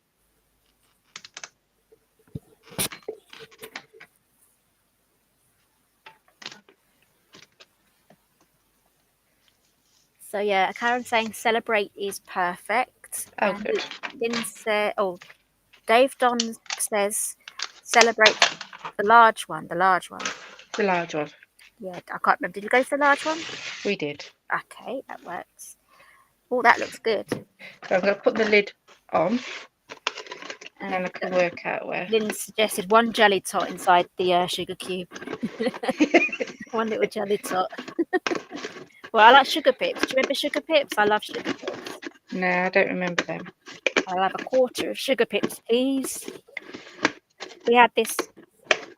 So yeah, Karen's saying celebrate is perfect. Oh, And good. Lynn said, oh, Dave Don says celebrate the large one, the large one. The large one. Yeah, I can't remember. Did you go for the large one? We did. Okay, that works. Oh, that looks good. So I'm going to put the lid on, and then I And can work out where. Lynn suggested one jelly tot inside the sugar cube. One little jelly tot. Well, I like sugar pips. Do you remember sugar pips? I love sugar pips. No, I don't remember them. I'll have a quarter of sugar pips, please. We had this.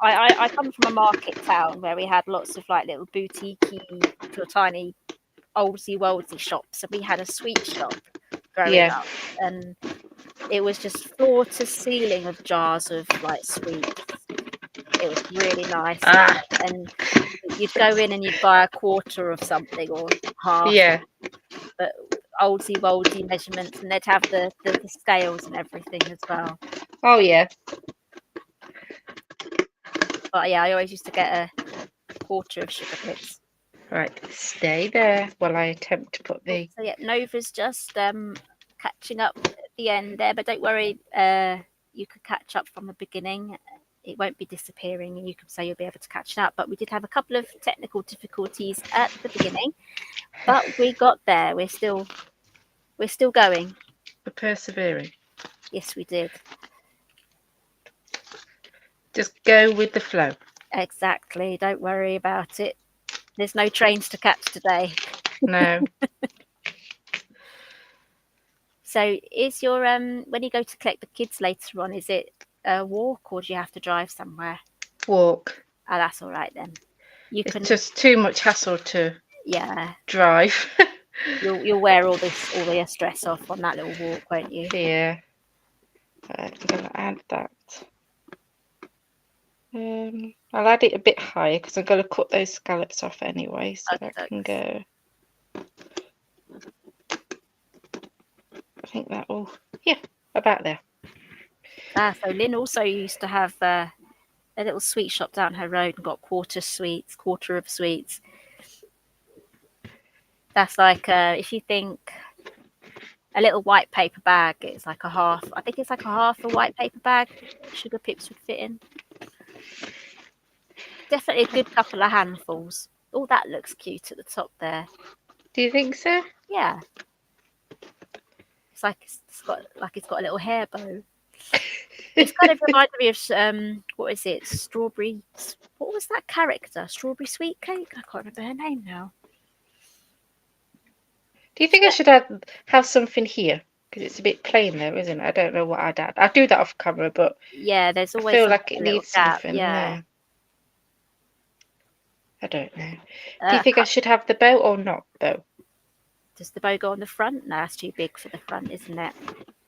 I come from a market town where we had lots of like little boutique-y, little tiny oldsy worldsy shops, and we had a sweet shop growing up, and it was just floor to ceiling of jars of like sweets. It was really nice, and you'd go in and you'd buy a quarter of something or half. Yeah. But oldsy woldsy measurements, and they'd have the scales and everything as well. Oh yeah. But yeah, I always used to get a quarter of sugar pips. Right, stay there while I attempt to put the. So yeah, Nova's just catching up at the end there, but don't worry, you could catch up from the beginning. It won't be disappearing, and you can say you'll be able to catch up. But we did have a couple of technical difficulties at the beginning, but we got there. We're still going. We're persevering. Yes, we did. Just go with the flow. Exactly. Don't worry about it. There's no trains to catch today. No. So is your when you go to collect the kids later on, is it a walk or do you have to drive somewhere? Walk. Oh, that's all right then. It's just too much hassle to drive. You'll wear all the stress off on that little walk, won't you? Yeah. I'm gonna add that. I'll add it a bit higher because I'm going to cut those scallops off anyway, so that can go. I think that will, yeah, about there. So Lynn also used to have a little sweet shop down her road and got quarter of sweets. That's like if you think a little white paper bag, it's like a half. I think it's like a half a white paper bag. Sugar pips would fit in. Definitely a good couple of handfuls. Oh, that looks cute at the top there. Do you think so? Yeah. It's like it's got a little hair bow. It's kind of reminded me of what is it? Strawberry. What was that character? Strawberry sweet cake. I can't remember her name now. Do you think I should have something here? Because it's a bit plain there, isn't it? I don't know what I'd add. I'll do that off camera, but yeah, there's always. I feel like it needs gap, something. Yeah. No. I don't know. Do you think I should have the bow or not bow? Does the bow go on the front? No, that's too big for the front, isn't it?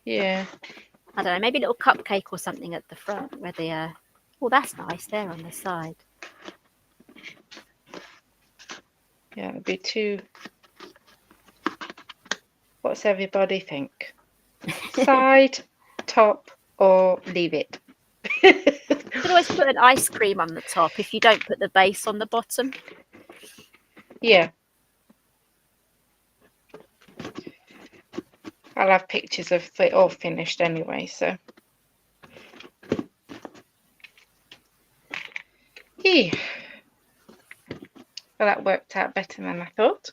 Yeah. I don't know. Maybe a little cupcake or something at the front where the. Oh, that's nice there on the side. Yeah, it'd be too. What's everybody think? Side, top, or leave it? You can always put an ice cream on the top if you don't put the base on the bottom. Yeah. I'll have pictures of it all finished anyway, so. Yeah. Well, that worked out better than I thought.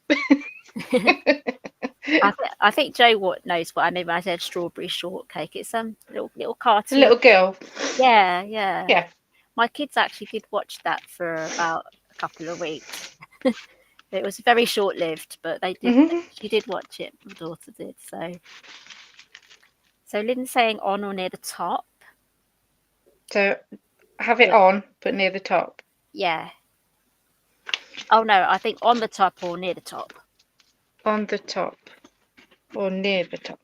I think Joe knows what I mean when I said strawberry shortcake. It's little cartoon. A little girl. Yeah. Yeah. My kids actually did watch that for about a couple of weeks. It was very short-lived, but they did. Mm-hmm. She did watch it. My daughter did. So Lynn's saying on or near the top. So have it on, but near the top. Yeah. Oh no, I think on the top or near the top. On the top or near the top.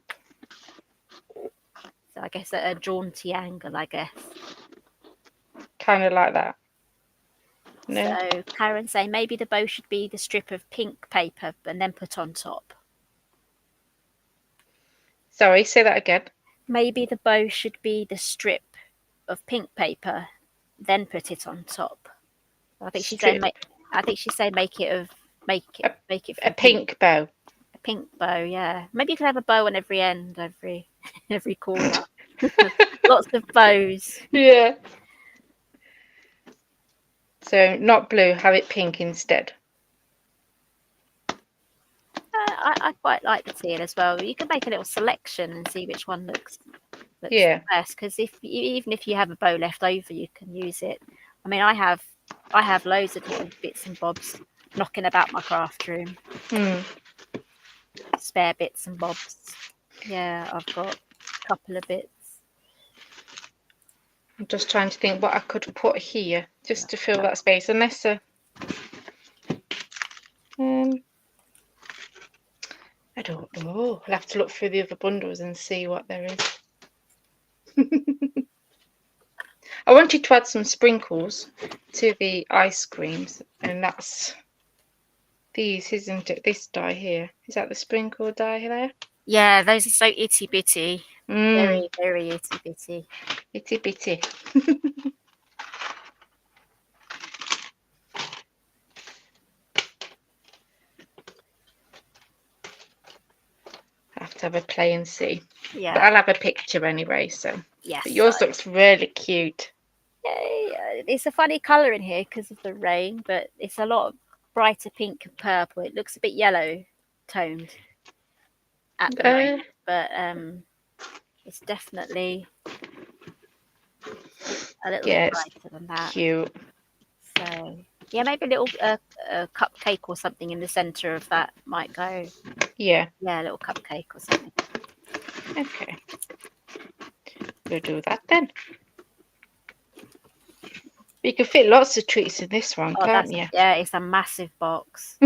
So I guess at a jaunty angle, I guess. Kind of like that. No. So Karen's saying maybe the bow should be the strip of pink paper and then put on top. Sorry, say that again. Maybe the bow should be the strip of pink paper, then put it on top. I think she said Strip. make it of A, make it a from pink. pink bow. A pink bow, yeah. Maybe you could have a bow on every end, every corner. Lots of bows. Yeah. So not blue, have it pink instead. I quite like the teal as well. You can make a little selection and see which one looks Yeah. the best. Because even if you have a bow left over, you can use it. I mean, I have loads of little bits and bobs knocking about my craft room. Spare bits and bobs. Yeah, I've got a couple of bits. I'm just trying to think what I could put here just to fill that space. Unless I don't know. I'll have to look through the other bundles and see what there is. I wanted to add some sprinkles to the ice creams, and that's these, isn't it? This die here. Is that the sprinkle die there? Yeah, those are so itty bitty. Very, very itty bitty. Itty bitty. I have to have a play and see. Yeah. But I'll have a picture anyway, so. Yes. But yours looks really cute. Yeah, it's a funny colour in here because of the rain, but it's a lot brighter pink and purple. It looks a bit yellow toned at the moment, but it's definitely a little bit brighter than that. Cute. So yeah, maybe a little cupcake or something in the centre of that might go. Yeah. Yeah, a little cupcake or something. Okay. We'll do that then. You can fit lots of treats in this one, can't you? Yeah, it's a massive box.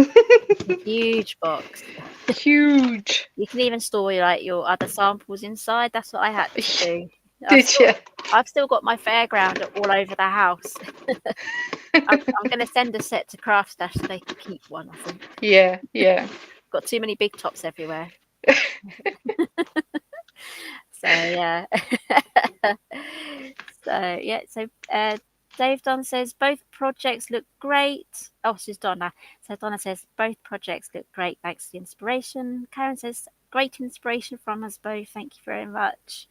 Huge box. Huge. You can even store your other samples inside. That's what I had to do. Did you? I've still got my fairground all over the house. I'm going to send a set to Craft Stash so they can keep one, I think. Yeah, yeah. Got too many big tops everywhere. So, yeah. So Dave Don says, both projects look great. Oh, this is Donna. So Donna says, both projects look great. Thanks for the inspiration. Karen says, great inspiration from us both. Thank you very much.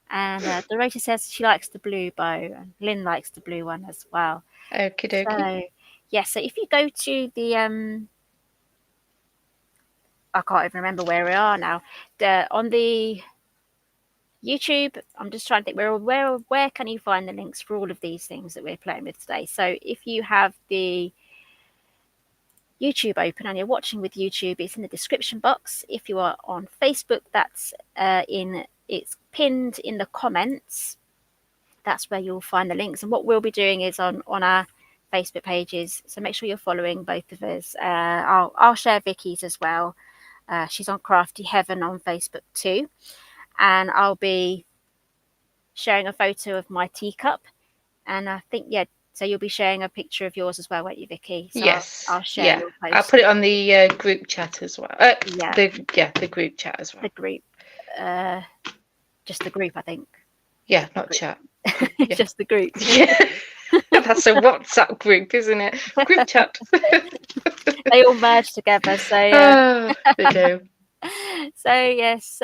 And Dorota says she likes the blue bow. And Lynn likes the blue one as well. Okie dokie. So, so if you go to the... I can't even remember where we are now. On the... YouTube, I'm just trying to think where can you find the links for all of these things that we're playing with today. So if you have the YouTube open and you're watching with YouTube, it's in the description box. If you are on Facebook, that's it's pinned in the comments. That's where you'll find the links. And what we'll be doing is on our Facebook pages. So make sure you're following both of us. I'll share Vicky's as well. She's on Crafty Heaven on Facebook too. And I'll be sharing a photo of my teacup. And I think, so you'll be sharing a picture of yours as well, won't you, Vicky? So yes. I'll share your post. I'll put it on the group chat as well. The group chat as well. The group. Just the group, I think. Yeah, not chat. Just the group. Yeah. That's a WhatsApp group, isn't it? Group chat. They all merge together. So they do. So yes.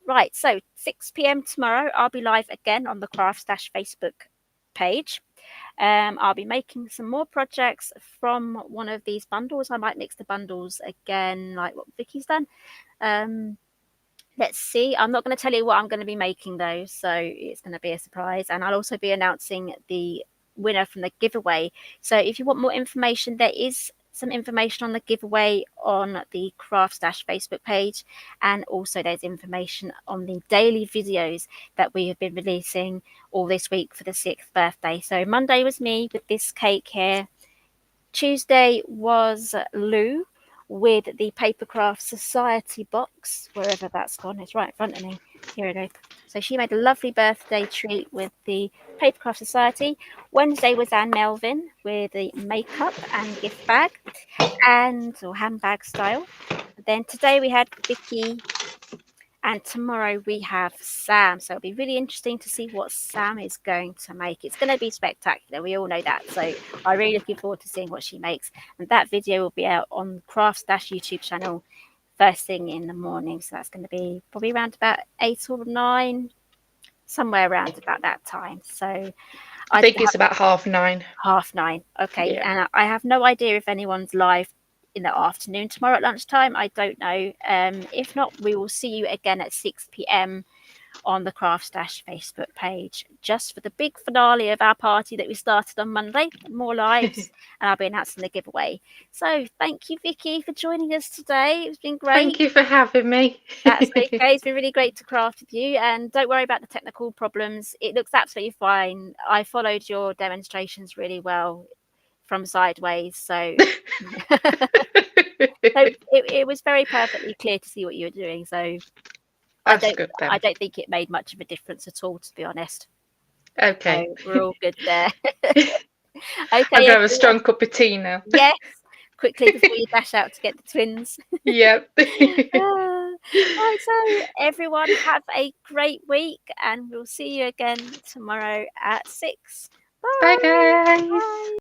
Right, so 6 p.m. tomorrow, I'll be live again on the Craft Stash Facebook page. I'll be making some more projects from one of these bundles. I might mix the bundles again, like what Vicky's done. Let's see. I'm not going to tell you what I'm going to be making, though, so it's going to be a surprise. And I'll also be announcing the winner from the giveaway. So if you want more information, there is some information on the giveaway on the Craft Stash Facebook page, and also there's information on the daily videos that we have been releasing all this week for the 6th birthday. So Monday was me with this cake here. Tuesday was Lou with the Papercraft Society box, wherever that's gone. It's right in front of me. Here it is. So she made a lovely birthday treat with the Papercraft Society. Wednesday was Anne Melvin with the makeup and gift bag or handbag style. Then today we had Vicky And tomorrow we have Sam. So it'll be really interesting to see what Sam is going to make. It's going to be spectacular. We all know that. So I'm really looking forward to seeing what she makes. And that video will be out on Crafts YouTube channel first thing in the morning. So that's going to be probably around about 8 or 9, somewhere around about that time. So I I think it's have about 9:30. 9:30. Okay. Yeah. And I have no idea if anyone's live in the afternoon tomorrow at lunchtime. I don't know. If not, we will see you again at 6 p.m. on the Craft Stash Facebook page, just for the big finale of our party that we started on Monday. More lives, and I'll be announcing the giveaway. So thank you, Vicky, for joining us today. It's been Thank great. you for having me. That's okay. It's been really great to craft with you, and don't worry about the technical problems. It looks absolutely fine. I followed your demonstrations really well from sideways, so it was very perfectly clear to see what you were doing. So I That's don't good I then. don't think it made much of a difference at all, to be honest. Okay. So we're all good there. I'm Okay, gonna have a everyone. strong cup of tea now. Yes, quickly before you dash out to get the twins. Yep. Right, so everyone have a great week, and we'll see you again tomorrow at 6. Bye Bye. guys. Bye.